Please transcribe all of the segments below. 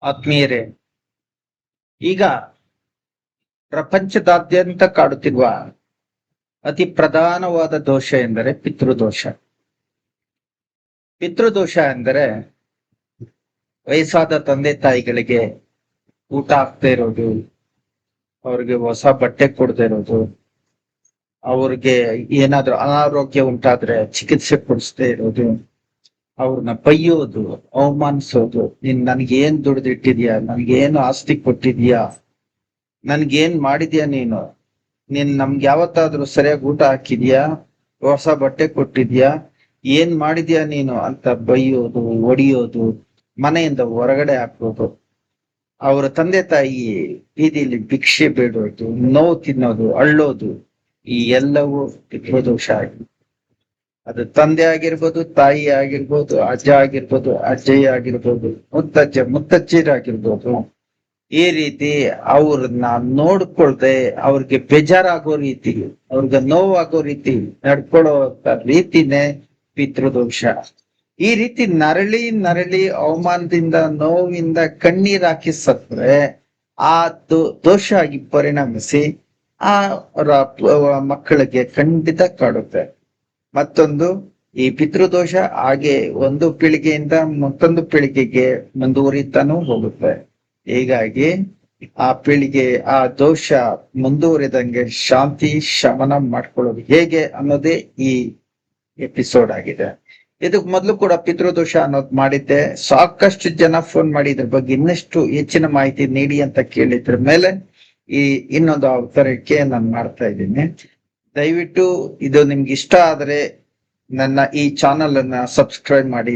ಆತ್ಮೀಯರೇ, ಈಗ ಪ್ರಪಂಚದಾದ್ಯಂತ ಕಾಡುತ್ತಿರುವ ಅತಿ ಪ್ರಧಾನವಾದ ದೋಷ ಎಂದರೆ ಪಿತೃದೋಷ. ಪಿತೃದೋಷ ಎಂದರೆ ವಯಸ್ಸಾದ ತಂದೆ ತಾಯಿಗಳಿಗೆ ಊಟ ಆಗ್ತಾ ಇರೋದು, ಅವ್ರಿಗೆ ಹೊಸ ಬಟ್ಟೆ ಕೊಡದೇ ಇರೋದು, ಅವ್ರಿಗೆ ಏನಾದ್ರೂ ಅನಾರೋಗ್ಯ ಉಂಟಾದ್ರೆ ಚಿಕಿತ್ಸೆ ಕೊಡಿಸದೇ ಇರೋದು, ಅವ್ರನ್ನ ಬೈಯೋದು, ಅವಮಾನಿಸೋದು, ನೀನ್ ನನ್ಗೇನ್ ದುಡ್ದಿಟ್ಟಿದ್ಯಾ, ನನ್ಗೇನು ಆಸ್ತಿ ಕೊಟ್ಟಿದ್ಯಾ, ನನ್ಗೇನ್ ಮಾಡಿದ್ಯಾ, ನೀನ್ ನಮ್ಗೆ ಯಾವತ್ತಾದ್ರೂ ಸರಿಯಾಗಿ ಊಟ ಹಾಕಿದ್ಯಾ, ಹೊಸ ಬಟ್ಟೆ ಕೊಟ್ಟಿದ್ಯಾ, ಏನ್ ಮಾಡಿದ್ಯಾ ನೀನು ಅಂತ ಬೈಯೋದು, ಒಡಿಯೋದು, ಮನೆಯಿಂದ ಹೊರಗಡೆ ಹಾಕೋದು, ಅವರ ತಂದೆ ತಾಯಿ ಬೀದಿಲಿ ಭಿಕ್ಷೆ ಬೇಡೋದು, ನೋವು ತಿನ್ನೋದು, ಅಳ್ಳೋದು, ಈ ಎಲ್ಲವೂ ಪಿತೃದೋಷ ಆಗಿದೆ. ಅದು ತಂದೆ ಆಗಿರ್ಬೋದು, ತಾಯಿ ಆಗಿರ್ಬೋದು, ಅಜ್ಜ ಆಗಿರ್ಬೋದು, ಅಜ್ಜಯ್ಯ ಆಗಿರ್ಬೋದು, ಮುತ್ತಜ್ಜಿರಾಗಿರ್ಬೋದು. ಈ ರೀತಿ ಅವ್ರನ್ನ ನೋಡ್ಕೊಳ್ದೆ ಅವ್ರಿಗೆ ಬೇಜಾರಾಗೋ ರೀತಿ, ಅವ್ರಿಗೆ ನೋವಾಗೋ ರೀತಿ ನಡ್ಕೊಳ್ಳೋ ರೀತಿನೇ ಪಿತೃದೋಷ. ಈ ರೀತಿ ನರಳಿ ನರಳಿ ಅವಮಾನದಿಂದ, ನೋವಿಂದ ಕಣ್ಣೀರ್ ಹಾಕಿ ಸತ್ರೆ ಆ ದೋಷ ಆಗಿ ಪರಿಣಮಿಸಿ ಆ ಮಕ್ಕಳಿಗೆ ಖಂಡಿತ ಕಾಡುತ್ತೆ. ಮತ್ತೊಂದು, ಈ ಪಿತೃದೋಷ ಹಾಗೆ ಒಂದು ಪೀಳಿಗೆಯಿಂದ ಮತ್ತೊಂದು ಪೀಳಿಗೆಗೆ ಮುಂದುವರಿತಾನೂ ಹೋಗುತ್ತೆ. ಹೀಗಾಗಿ ಆ ಪೀಳಿಗೆ ಆ ದೋಷ ಮುಂದುವರಿದಂಗೆ ಶಾಂತಿ ಶಮನ ಮಾಡ್ಕೊಳ್ಳೋದು ಹೇಗೆ ಅನ್ನೋದೇ ಈ ಎಪಿಸೋಡ್ ಆಗಿದೆ. ಇದಕ್ ಮೊದ್ಲು ಕೂಡ ಪಿತೃದೋಷ ಅನ್ನೋದು ಮಾಡಿದ್ದೆ. ಸಾಕಷ್ಟು ಜನ ಫೋನ್ ಮಾಡಿ ಇದ್ರ ಬಗ್ಗೆ ಇನ್ನಷ್ಟು ಹೆಚ್ಚಿನ ಮಾಹಿತಿ ನೀಡಿ ಅಂತ ಕೇಳಿದ್ರ ಮೇಲೆ ಈ ಇನ್ನೊಂದು ಅವತರಕ್ಕೆ ನಾನು ಮಾಡ್ತಾ ಇದ್ದೀನಿ. ದಯವಿಟ್ಟು ಇದು ನಿಮ್ಗೆ ಇಷ್ಟ ಆದ್ರೆ ನನ್ನ ಈ ಚಾನಲ್ ಅನ್ನ ಸಬ್ಸ್ಕ್ರೈಬ್ ಮಾಡಿ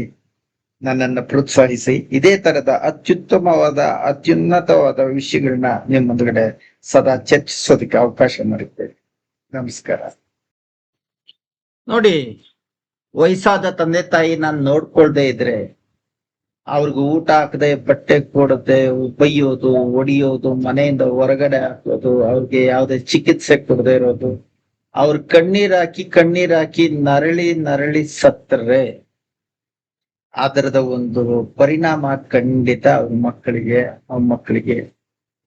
ನನ್ನನ್ನು ಪ್ರೋತ್ಸಾಹಿಸಿ. ಇದೇ ತರದ ಅತ್ಯುತ್ತಮವಾದ ಅತ್ಯುನ್ನತವಾದ ವಿಷಯಗಳನ್ನ ನಿಮ್ಮ ಮುಂದುಗಡೆ ಸದಾ ಚರ್ಚಿಸೋದಕ್ಕೆ ಅವಕಾಶ ಮಾಡಿದ್ದೇವೆ. ನಮಸ್ಕಾರ. ನೋಡಿ, ವಯಸ್ಸಾದ ತಂದೆ ತಾಯಿ ನಾನು ನೋಡ್ಕೊಳ್ದೆ ಇದ್ರೆ, ಅವ್ರಿಗೆ ಊಟ ಹಾಕದೆ, ಬಟ್ಟೆ ಕೊಡದೆ, ಬೈಯೋದು, ಒಡಿಯೋದು, ಮನೆಯಿಂದ ಹೊರಗಡೆ ಹಾಕೋದು, ಅವ್ರಿಗೆ ಯಾವುದೇ ಚಿಕಿತ್ಸೆ ಕೊಡದೆ ಇರೋದು, ಅವ್ರ ಕಣ್ಣೀರ್ ಹಾಕಿ ನರಳಿ ನರಳಿ ಸತ್ತರೆ ಅದರದ ಒಂದು ಪರಿಣಾಮ ಖಂಡಿತ ಅವ್ರ ಮಕ್ಕಳಿಗೆ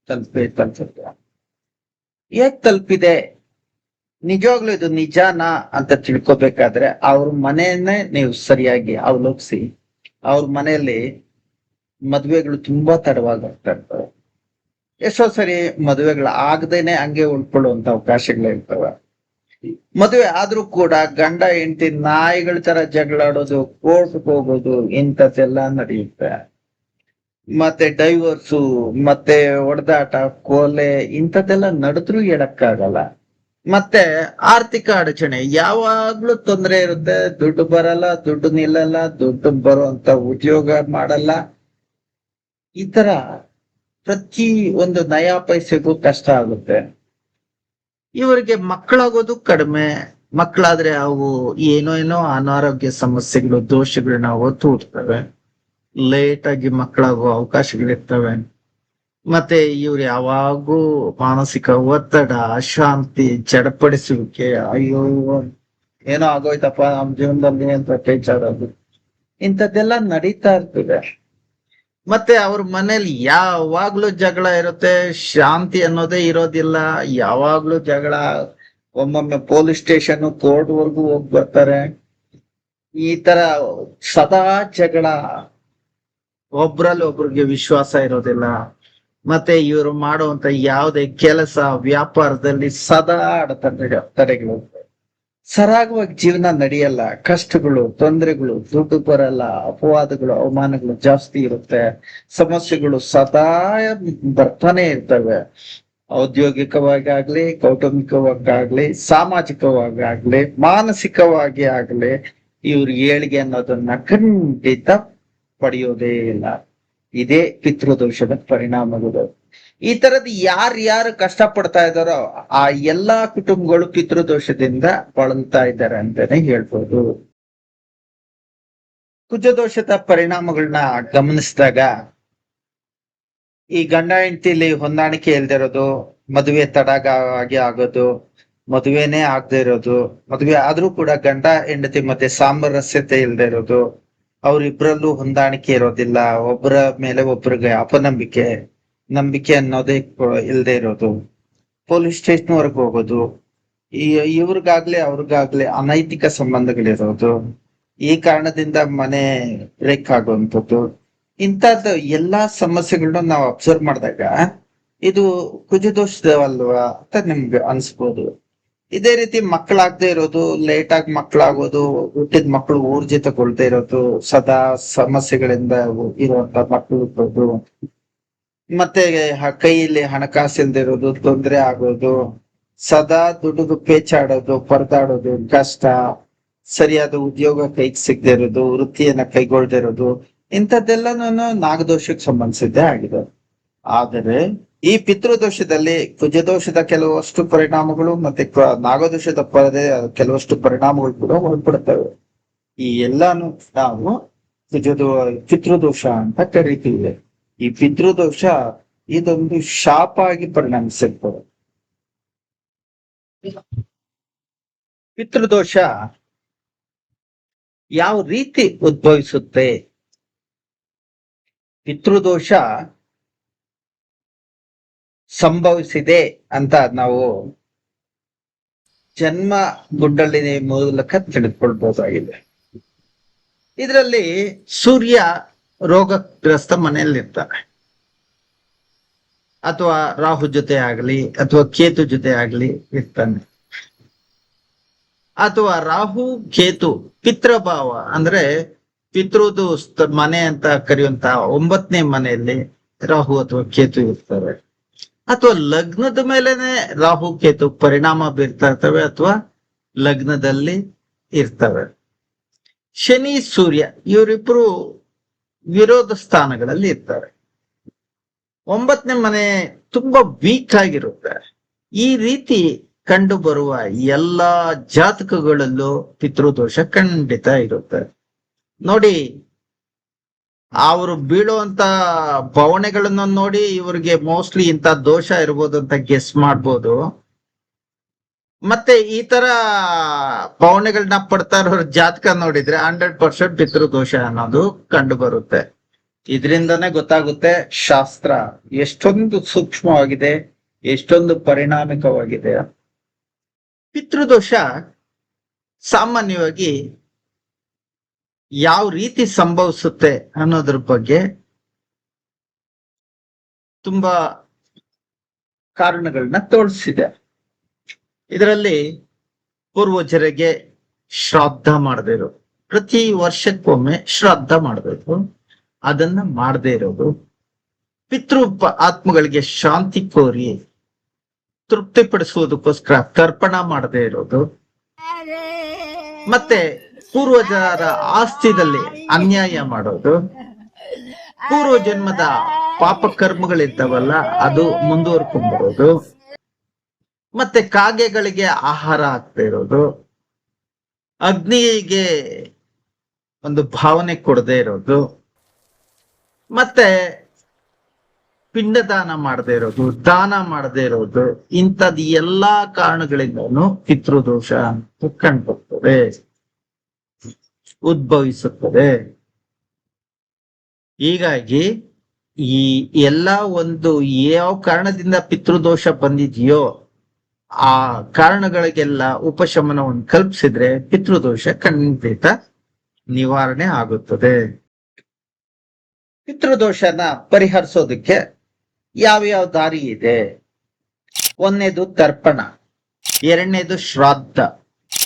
ತಲುಪುತ್ತೆ. ಹೇಗ್ ತಲುಪಿದೆ, ನಿಜವಾಗ್ಲೂ ಇದು ನಿಜಾನಾ ಅಂತ ತಿಳ್ಕೊಬೇಕಾದ್ರೆ ಅವ್ರ ಮನೆಯನ್ನೇ ನೀವು ಸರಿಯಾಗಿ ಅವಲೋಕಿಸಿ. ಅವ್ರ ಮನೆಯಲ್ಲಿ ಮದ್ವೆಗಳು ತುಂಬಾ ತಡವಾಗ್ತಾ ಇರ್ತವೆ. ಎಷ್ಟೋ ಸರಿ ಮದುವೆಗಳು ಆಗದೇನೆ ಹಂಗೆ ಉಳ್ಕೊಳ್ಳುವಂತ ಅವಕಾಶಗಳಿರ್ತವೆ. ಮದುವೆ ಆದ್ರೂ ಕೂಡ ಗಂಡ ಹೆಂಡತಿ ನಾಯಿಗಳ ತರ ಜಗಳಾಡೋದು, ಕೋರ್ಟ್ಗೆ ಹೋಗೋದು, ಇಂಥದ್ದೆಲ್ಲ ನಡೆಯುತ್ತೆ. ಮತ್ತೆ ಡೈವರ್ಸು, ಮತ್ತೆ ಹೊಡೆದಾಟ, ಕೊಲೆ, ಇಂಥದ್ದೆಲ್ಲ ನಡೆದ್ರೂ ಹೇಳಕ್ಕಾಗಲ್ಲ. ಮತ್ತೆ ಆರ್ಥಿಕ ಅಡಚಣೆ, ಯಾವಾಗ್ಲೂ ತೊಂದರೆ ಇರುತ್ತೆ. ದುಡ್ಡು ಬರಲ್ಲ, ದುಡ್ಡು ನಿಲ್ಲಲ್ಲ, ದುಡ್ಡು ಬರುವಂತ ಉದ್ಯೋಗ ಮಾಡಲ್ಲ. ಈ ತರ ಪ್ರತಿ ಒಂದು ನಯಾ ಪೈಸೆಗೂ ಕಷ್ಟ ಆಗುತ್ತೆ. ಇವರಿಗೆ ಮಕ್ಕಳಾಗೋದು ಕಡಿಮೆ. ಮಕ್ಕಳಾದ್ರೆ ಅವು ಏನೋ ಅನಾರೋಗ್ಯ ಸಮಸ್ಯೆಗಳು, ದೋಷಗಳನ್ನ ಒತ್ತುಡ್ತವೆ. ಲೇಟ್ ಆಗಿ ಮಕ್ಕಳಾಗೋ ಅವಕಾಶಗಳಿರ್ತವೆ. ಮತ್ತೆ ಇವ್ರು ಯಾವಾಗೂ ಮಾನಸಿಕ ಒತ್ತಡ, ಅಶಾಂತಿ, ಚಡಪಡಿಸುವಿಕೆ, ಅಯ್ಯೋ ಏನೋ ಆಗೋಯ್ತಪ್ಪ ನಮ್ ಜೀವನದಲ್ಲಿ ಅಂತ ಬೇಜಾರೋದು, ಇಂಥದ್ದೆಲ್ಲ ನಡೀತಾ ಇರ್ತದೆ. ಮತ್ತೆ ಅವ್ರ ಮನೇಲಿ ಯಾವಾಗ್ಲೂ ಜಗಳ ಇರುತ್ತೆ, ಶಾಂತಿ ಅನ್ನೋದೇ ಇರೋದಿಲ್ಲ. ಯಾವಾಗ್ಲೂ ಜಗಳ, ಒಮ್ಮೊಮ್ಮೆ ಪೊಲೀಸ್ ಸ್ಟೇಷನ್, ಕೋರ್ಟ್ ವರ್ಗೂ ಹೋಗಿ ಬರ್ತಾರೆ. ಈ ತರ ಸದಾ ಜಗಳ, ಒಬ್ರಲ್ಲಿ ಒಬ್ರಿಗೆ ವಿಶ್ವಾಸ ಇರೋದಿಲ್ಲ. ಮತ್ತೆ ಇವರು ಮಾಡುವಂತ ಯಾವುದೇ ಕೆಲಸ ವ್ಯಾಪಾರದಲ್ಲಿ ಸದಾ ಅಡೆತಡೆಗಳು, ಸರಾಗವಾಗಿ ಜೀವನ ನಡೆಯಲ್ಲ. ಕಷ್ಟಗಳು, ತೊಂದರೆಗಳು, ದುಡ್ಡು ಬರಲ್ಲ, ಅಪವಾದಗಳು, ಅವಮಾನಗಳು ಜಾಸ್ತಿ ಇರುತ್ತೆ. ಸಮಸ್ಯೆಗಳು ಸದಾ ಬರ್ತಾನೆ ಇರ್ತವೆ. ಔದ್ಯೋಗಿಕವಾಗಿ ಆಗ್ಲಿ, ಕೌಟುಂಬಿಕವಾಗಿ, ಸಾಮಾಜಿಕವಾಗಿ, ಮಾನಸಿಕವಾಗಿ ಆಗ್ಲಿ ಇವ್ರ ಏಳಿಗೆ ಅನ್ನೋದನ್ನ ಖಂಡಿತ ಪಡೆಯೋದೇ ಇಲ್ಲ. ಇದೇ ಪಿತೃದೋಷದ ಪರಿಣಾಮಗಳು. ಈ ತರದ್ ಯಾರು ಕಷ್ಟ ಪಡ್ತಾ ಇದ್ದಾರೋ ಆ ಎಲ್ಲಾ ಕುಟುಂಬಗಳು ಪಿತೃದೋಷದಿಂದ ಬಳಲ್ತಾ ಇದ್ದಾರೆ ಅಂತಾನೆ ಹೇಳ್ಬೋದು. ಕುಜದೋಷದ ಪರಿಣಾಮಗಳನ್ನ ಗಮನಿಸಿದಾಗ, ಈ ಗಂಡ ಹೆಂಡತಿಲಿ ಹೊಂದಾಣಿಕೆ ಇಲ್ದಿರೋದು, ಮದುವೆ ತಡವಾಗಿ ಆಗೋದು, ಮದುವೆನೇ ಆಗದೆ ಇರೋದು, ಮದುವೆ ಆದ್ರೂ ಕೂಡ ಗಂಡ ಹೆಂಡತಿ ಮಧ್ಯೆ ಸಾಮರಸ್ಯತೆ ಇಲ್ದೇ ಇರೋದು, ಅವರಿಬ್ರಲ್ಲೂ ಹೊಂದಾಣಿಕೆ ಇರೋದಿಲ್ಲ, ಒಬ್ಬರ ಮೇಲೆ ಒಬ್ಬರಿಗೆ ಅಪನಂಬಿಕೆ, ನಂಬಿಕೆ ಅನ್ನೋದೇ ಇಲ್ಲದೆ ಇರೋದು, ಪೊಲೀಸ್ ಸ್ಟೇಷನ್ ವರೆಗೂ ಹೋಗೋದು, ಈ ಇವ್ರಿಗಾಗ್ಲಿ ಅವ್ರಿಗಾಗ್ಲಿ ಅನೈತಿಕ ಸಂಬಂಧಗಳಿರೋದು, ಈ ಕಾರಣದಿಂದ ಮನೆ ಬ್ರೇಕ್ ಆಗುವಂಥದ್ದು, ಇಂಥದ್ದು ಎಲ್ಲಾ ಸಮಸ್ಯೆಗಳನ್ನ ನಾವು ಅಬ್ಸರ್ವ್ ಮಾಡಿದಾಗ ಇದು ಕುಜದೋಷದವಲ್ವಾ ಅಂತ ನಿಮ್ಗೆ ಅನ್ಸ್ಬೋದು. ಇದೇ ರೀತಿ ಮಕ್ಕಳಾಗದೆ ಇರೋದು, ಲೇಟ್ ಆಗಿ ಮಕ್ಕಳಾಗೋದು, ಹುಟ್ಟಿದ ಮಕ್ಕಳು ಊರ್ಜಿತಗೊಳ್ದೇ ಇರೋದು, ಸದಾ ಸಮಸ್ಯೆಗಳಿಂದ ಇರುವಂತ ಮಕ್ಕಳು ಇರ್ಬೋದು, ಮತ್ತೆ ಕೈಯಲ್ಲಿ ಹಣಕಾಸು ಇಲ್ದೇ ಇರೋದು, ತೊಂದರೆ ಆಗೋದು, ಸದಾ ದುಡ್ಡು ಪೇಚಾಡೋದು, ಪರದಾಡೋದು, ಕಷ್ಟ, ಸರಿಯಾದ ಉದ್ಯೋಗ ಕೈಗೆ ಸಿಗದೆ ಇರೋದು, ವೃತ್ತಿಯನ್ನ ಕೈಗೊಳ್ಳದೆ ಇರೋದು, ಇಂಥದ್ದೆಲ್ಲನೂ ನಾಗದೋಷಕ್ಕೆ ಸಂಬಂಧಿಸಿದ್ದೇ ಆಗಿದೆ. ಆದರೆ ಈ ಪಿತೃದೋಷದಲ್ಲಿ ಕುಜದೋಷದ ಕೆಲವಷ್ಟು ಪರಿಣಾಮಗಳು ಮತ್ತೆ ನಾಗದೋಷದ ಕೆಲವಷ್ಟು ಪರಿಣಾಮಗಳು ಕೂಡ ಒಳಪಡುತ್ತವೆ. ಈ ಎಲ್ಲಾನು ನಾವು ಪಿತೃದೋಷ ಅಂತ ಕರಿತೀವಿ. ಈ ಪಿತೃದೋಷ ಇದೊಂದು ಶಾಪ ಆಗಿ ಪರಿಣಮಿಸಿರ್ತದೆ. ಪಿತೃದೋಷ ಯಾವ ರೀತಿ ಉದ್ಭವಿಸುತ್ತೆ? ಪಿತೃದೋಷ ಸಂಭವಿಸಿದೆ ಅಂತ ನಾವು ಜನ್ಮ ಗುಡ್ಡಲ್ಲಿ ಮೂಲಕ ತಿಳಿದುಕೊಳ್ಬಹುದಾಗಿದೆ. ಇದರಲ್ಲಿ ಸೂರ್ಯ ರೋಗಗ್ರಸ್ತ ಮನೆಯಲ್ಲಿರ್ತಾನೆ, ಅಥವಾ ರಾಹು ಜೊತೆ ಆಗ್ಲಿ ಅಥವಾ ಕೇತು ಜೊತೆ ಆಗ್ಲಿ ಇರ್ತಾನೆ, ಅಥವಾ ರಾಹು ಕೇತು ಪಿತೃಭಾವ ಅಂದ್ರೆ ಪಿತೃದು ಮನೆ ಅಂತ ಕರೆಯುವಂತ 9ನೇ ಮನೆಯಲ್ಲಿ ರಾಹು ಅಥವಾ ಕೇತು ಇರ್ತಾರೆ, ಅಥವಾ ಲಗ್ನದ ಮೇಲೆನೆ ರಾಹು ಕೇತು ಪರಿಣಾಮ ಬೀರ್ತಾ ಇರ್ತವೆ ಅಥವಾ ಲಗ್ನದಲ್ಲಿ ಇರ್ತವೆ. ಶನಿ ಸೂರ್ಯ ಇವರಿಬ್ರು ವಿರೋಧ ಸ್ಥಾನಗಳಲ್ಲಿ ಇರ್ತಾರೆ. 9ನೇ ಮನೆ ತುಂಬಾ ವೀಕ್ ಆಗಿರುತ್ತೆ. ಈ ರೀತಿ ಕಂಡು ಬರುವ ಎಲ್ಲಾ ಜಾತಕಗಳಲ್ಲೂ ಪಿತೃದೋಷ ಖಂಡಿತ ಇರುತ್ತೆ. ನೋಡಿ, ಅವರು ಬೀಳುವಂತ ಭಾವನೆಗಳನ್ನ ನೋಡಿ ಇವ್ರಿಗೆ ಮೋಸ್ಟ್ಲಿ ಇಂಥ ದೋಷ ಇರ್ಬೋದು ಅಂತ ಗೆಸ್ ಮಾಡ್ಬೋದು. ಮತ್ತೆ ಈ ತರ ಭಾವನೆಗಳನ್ನ ಪಡ್ತಾ ಇರೋರ ಜಾತಕ ನೋಡಿದ್ರೆ 100% ಪಿತೃದೋಷ ಅನ್ನೋದು ಕಂಡು ಬರುತ್ತೆ. ಇದರಿಂದನೇ ಗೊತ್ತಾಗುತ್ತೆ ಶಾಸ್ತ್ರ ಎಷ್ಟೊಂದು ಸೂಕ್ಷ್ಮವಾಗಿದೆ, ಎಷ್ಟೊಂದು ಪರಿಣಾಮಿಕವಾಗಿದೆ. ಪಿತೃದೋಷ ಸಾಮಾನ್ಯವಾಗಿ ಯಾವ ರೀತಿ ಸಂಭವಿಸುತ್ತೆ ಅನ್ನೋದ್ರ ಬಗ್ಗೆ ತುಂಬಾ ಕಾರಣಗಳನ್ನ ತೋರಿಸಿದೆ. ಇದರಲ್ಲಿ ಪೂರ್ವಜರಿಗೆ ಶ್ರಾದ್ದ ಮಾಡದೇ ಇರೋದು, ಪ್ರತಿ ವರ್ಷಕ್ಕೊಮ್ಮೆ ಶ್ರಾದ್ದ ಮಾಡಬೇಕು, ಅದನ್ನ ಮಾಡದೇ ಇರೋದು, ಪಿತೃ ಆತ್ಮಗಳಿಗೆ ಶಾಂತಿ ಕೋರಿ ತೃಪ್ತಿಪಡಿಸುವುದಕ್ಕೋಸ್ಕರ ತರ್ಪಣ ಮಾಡದೇ ಇರೋದು, ಮತ್ತೆ ಪೂರ್ವಜರ ಆಸ್ತಿದಲ್ಲಿ ಅನ್ಯಾಯ ಮಾಡೋದು, ಪೂರ್ವ ಜನ್ಮದ ಪಾಪ ಕರ್ಮಗಳಿದ್ದಾವಲ್ಲ ಅದು ಮುಂದುವರ್ಕೊಂಡ್ಬರೋದು, ಮತ್ತೆ ಕಾಗೆಗಳಿಗೆ ಆಹಾರ ಆಗ್ತಾ ಇರೋದು, ಅಗ್ನಿಗೆ ಒಂದು ಭಾವನೆ ಕೊಡದೇ ಇರೋದು, ಮತ್ತೆ ಪಿಂಡದಾನ ಮಾಡದೇ ಇರೋದು, ದಾನ ಮಾಡದೇ ಇರೋದು, ಇಂಥದ್ದು ಎಲ್ಲಾ ಕಾರಣಗಳಿಂದನೂ ಪಿತೃದೋಷ ಅಂತ ಕಂಡುಬರ್ತದೆ, ಉದ್ಭವಿಸುತ್ತದೆ. ಹೀಗಾಗಿ ಈ ಎಲ್ಲಾ ಒಂದು ಯಾವ ಕಾರಣದಿಂದ ಪಿತೃದೋಷ ಬಂದಿದೆಯೋ ಆ ಕಾರಣಗಳಿಗೆಲ್ಲ ಉಪಶಮನವನ್ನು ಕಲ್ಪಿಸಿದ್ರೆ ಪಿತೃದೋಷ ಖಂಡಿತ ನಿವಾರಣೆ ಆಗುತ್ತದೆ. ಪಿತೃದೋಷನ ಪರಿಹರಿಸೋದಕ್ಕೆ ಯಾವ್ಯಾವ ದಾರಿ ಇದೆ? 1ನೇದು ತರ್ಪಣ, 2ನೇದು ಶ್ರಾದ್ದ,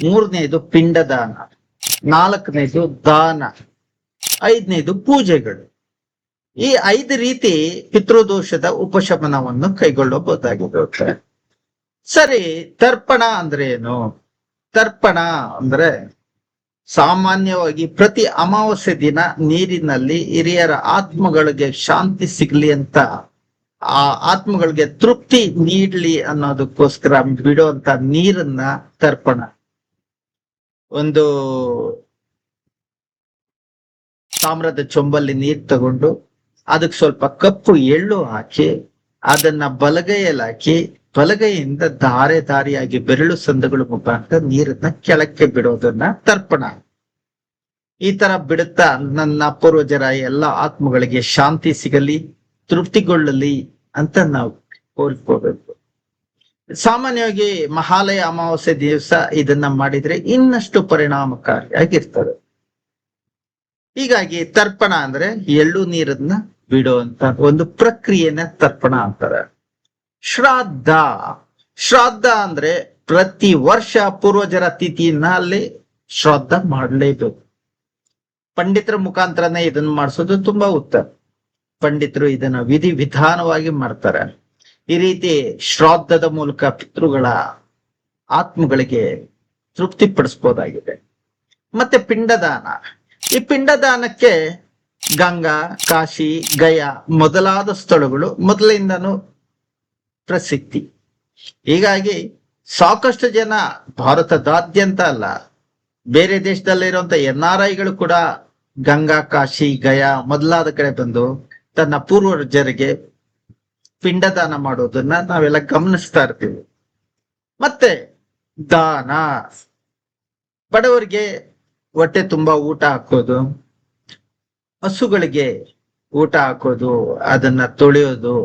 3ನೇದು ಪಿಂಡದಾನ, 4ನೇದು ದಾನ, 5ನೇದು ಪೂಜೆಗಳು. ಈ 5 ರೀತಿ ಪಿತೃದೋಷದ ಉಪಶಮನವನ್ನು ಕೈಗೊಳ್ಳಬಹುದಾಗಿರುತ್ತೆ. ಸರಿ, ತರ್ಪಣ ಅಂದ್ರೆ ಏನು? ತರ್ಪಣ ಅಂದ್ರೆ ಸಾಮಾನ್ಯವಾಗಿ ಪ್ರತಿ ಅಮಾವಾಸ್ಯೆ ದಿನ ನೀರಿನಲ್ಲಿ ಹಿರಿಯರ ಆತ್ಮಗಳಿಗೆ ಶಾಂತಿ ಸಿಗ್ಲಿ ಅಂತ, ಆ ಆತ್ಮಗಳಿಗೆ ತೃಪ್ತಿ ನೀಡ್ಲಿ ಅನ್ನೋದಕ್ಕೋಸ್ಕರ ಬಿಡುವಂತ ನೀರನ್ನ ತರ್ಪಣ. ಒಂದು ತಾಮ್ರದ ಚೊಂಬಲ್ಲಿ ನೀರ್ ತಗೊಂಡು ಅದಕ್ಕೆ ಸ್ವಲ್ಪ ಕಪ್ಪು ಎಳ್ಳು ಹಾಕಿ ಅದನ್ನ ಬಲಗೈಯಲ್ಲಿ ಹಾಕಿ ಬಲಗೈಯಿಂದ ಧಾರೆ ಧಾರಿಯಾಗಿ ಬೆರಳು ಸಂದುಗಳ ಮುಖಾಂತರ ನೀರನ್ನ ಕೆಳಕ್ಕೆ ಬಿಡೋದನ್ನ ತರ್ಪಣ. ಈ ತರ ಬಿಡುತ್ತಾ ನನ್ನ ಪೂರ್ವಜರ ಎಲ್ಲ ಆತ್ಮಗಳಿಗೆ ಶಾಂತಿ ಸಿಗಲಿ, ತೃಪ್ತಿಗೊಳ್ಳಲಿ ಅಂತ ನಾವು ಕೋರ್ಕೋಬೇಕು. ಸಾಮಾನ್ಯವಾಗಿ ಮಹಾಲಯ ಅಮಾವಾಸ್ಯೆ ದಿವಸ ಇದನ್ನ ಮಾಡಿದ್ರೆ ಇನ್ನಷ್ಟು ಪರಿಣಾಮಕಾರಿಯಾಗಿರ್ತದೆ. ಹೀಗಾಗಿ ತರ್ಪಣ ಅಂದ್ರೆ ಎಳ್ಳು ನೀರನ್ನ ಬಿಡುವಂತ ಒಂದು ಪ್ರಕ್ರಿಯೆನ ತರ್ಪಣ ಅಂತಾರೆ. ಶ್ರಾದ್ದ, ಶ್ರಾದ್ದ ಅಂದ್ರೆ ಪ್ರತಿ ವರ್ಷ ಪೂರ್ವಜರ ತಿಥಿಯನ್ನ ಅಲ್ಲಿ ಶ್ರಾದ್ದ ಮಾಡಲೇಬೇಕು. ಪಂಡಿತರ ಮುಖಾಂತರನೇ ಇದನ್ನ ಮಾಡಿಸೋದು ತುಂಬಾ ಉತ್ತಮ. ಪಂಡಿತರು ಇದನ್ನ ವಿಧಿ ವಿಧಾನವಾಗಿ ಮಾಡ್ತಾರೆ. ಈ ರೀತಿ ಶ್ರಾದ್ದದ ಮೂಲಕ ಪಿತೃಗಳ ಆತ್ಮಗಳಿಗೆ ತೃಪ್ತಿಪಡಿಸ್ಬೋದಾಗಿದೆ. ಮತ್ತೆ ಪಿಂಡದಾನ, ಈ ಪಿಂಡದಾನಕ್ಕೆ ಗಂಗಾ, ಕಾಶಿ, ಗಯಾ ಮೊದಲಾದ ಸ್ಥಳಗಳು ಮೊದಲಿಂದನೂ ಪ್ರಸಿದ್ಧಿ. ಹೀಗಾಗಿ ಸಾಕಷ್ಟು ಜನ ಭಾರತದಾದ್ಯಂತ ಅಲ್ಲ, ಬೇರೆ ದೇಶದಲ್ಲಿರುವಂತ NRIಗಳು ಕೂಡ ಗಂಗಾ, ಕಾಶಿ, ಗಯಾ ಮೊದಲಾದ ಕಡೆ ಬಂದು ತನ್ನ ಪೂರ್ವಜರಿಗೆ ಪಿಂಡದಾನ ಮಾಡೋದನ್ನ ನಾವೆಲ್ಲ ಗಮನಿಸ್ತಾ ಇರ್ತೀವಿ. ಮತ್ತೆ ದಾನ, ಬಡವರಿಗೆ ಹೊಟ್ಟೆ ತುಂಬಾ ಊಟ ಹಾಕೋದು, ಹಸುಗಳಿಗೆ ಊಟ ಹಾಕೋದು, ಅದನ್ನ ತೊಳೆಯೋದು,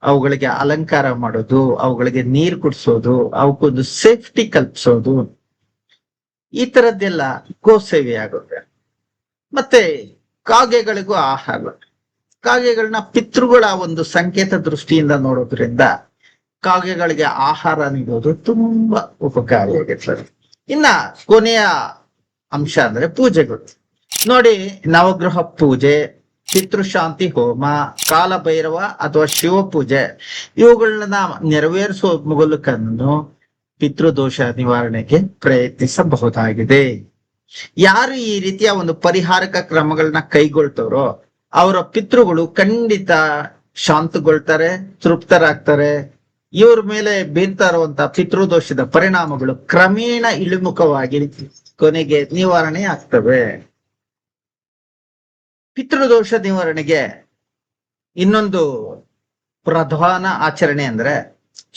ಅವುಗಳಿಗೆ ಅಲಂಕಾರ ಮಾಡೋದು, ಅವುಗಳಿಗೆ ನೀರು ಕುಡಿಸೋದು, ಅವಕ್ಕೊಂದು ಸೇಫ್ಟಿ ಕಲ್ಪಿಸೋದು, ಈ ತರದ್ದೆಲ್ಲ ಗೋಸೇವೆ ಆಗುತ್ತೆ. ಮತ್ತೆ ಕಾಗೆಗಳಿಗೂ ಆಹಾರ, ಕಾಗೆಗಳನ್ನ ಪಿತೃಗಳ ಒಂದು ಸಂಕೇತ ದೃಷ್ಟಿಯಿಂದ ನೋಡೋದ್ರಿಂದ ಕಾಗೆಗಳಿಗೆ ಆಹಾರ ನೀಡೋದು ತುಂಬಾ ಉಪಕಾರಿಯಾಗಿರ್ತದೆ. ಇನ್ನ ಕೊನೆಯ ಅಂಶ ಅಂದ್ರೆ ಪೂಜೆಗಳು. ನೋಡಿ, ನವಗ್ರಹ ಪೂಜೆ, ಪಿತೃಶಾಂತಿ ಹೋಮ, ಕಾಲಭೈರವ ಅಥವಾ ಶಿವ ಪೂಜೆ ಇವುಗಳನ್ನ ನೆರವೇರಿಸುವ ಮೂಲಕನ್ನು ಪಿತೃದೋಷ ನಿವಾರಣೆಗೆ ಪ್ರಯತ್ನಿಸಬಹುದಾಗಿದೆ. ಯಾರು ಈ ರೀತಿಯ ಒಂದು ಪರಿಹಾರಕ ಕ್ರಮಗಳನ್ನ ಕೈಗೊಳ್ತಾರೋ ಅವರ ಪಿತೃಗಳು ಖಂಡಿತ ಶಾಂತಗೊಳ್ತಾರೆ, ತೃಪ್ತರಾಗ್ತಾರೆ. ಇವ್ರ ಮೇಲೆ ಬೀರ್ತಾ ಇರುವಂತ ಪಿತೃದೋಷದ ಪರಿಣಾಮಗಳು ಕ್ರಮೇಣ ಇಳಿಮುಖವಾಗಿ ಕೊನೆಗೆ ನಿವಾರಣೆ ಆಗ್ತವೆ. ಪಿತೃದೋಷ ನಿವಾರಣೆಗೆ ಇನ್ನೊಂದು ಪ್ರಧಾನ ಆಚರಣೆ ಅಂದ್ರೆ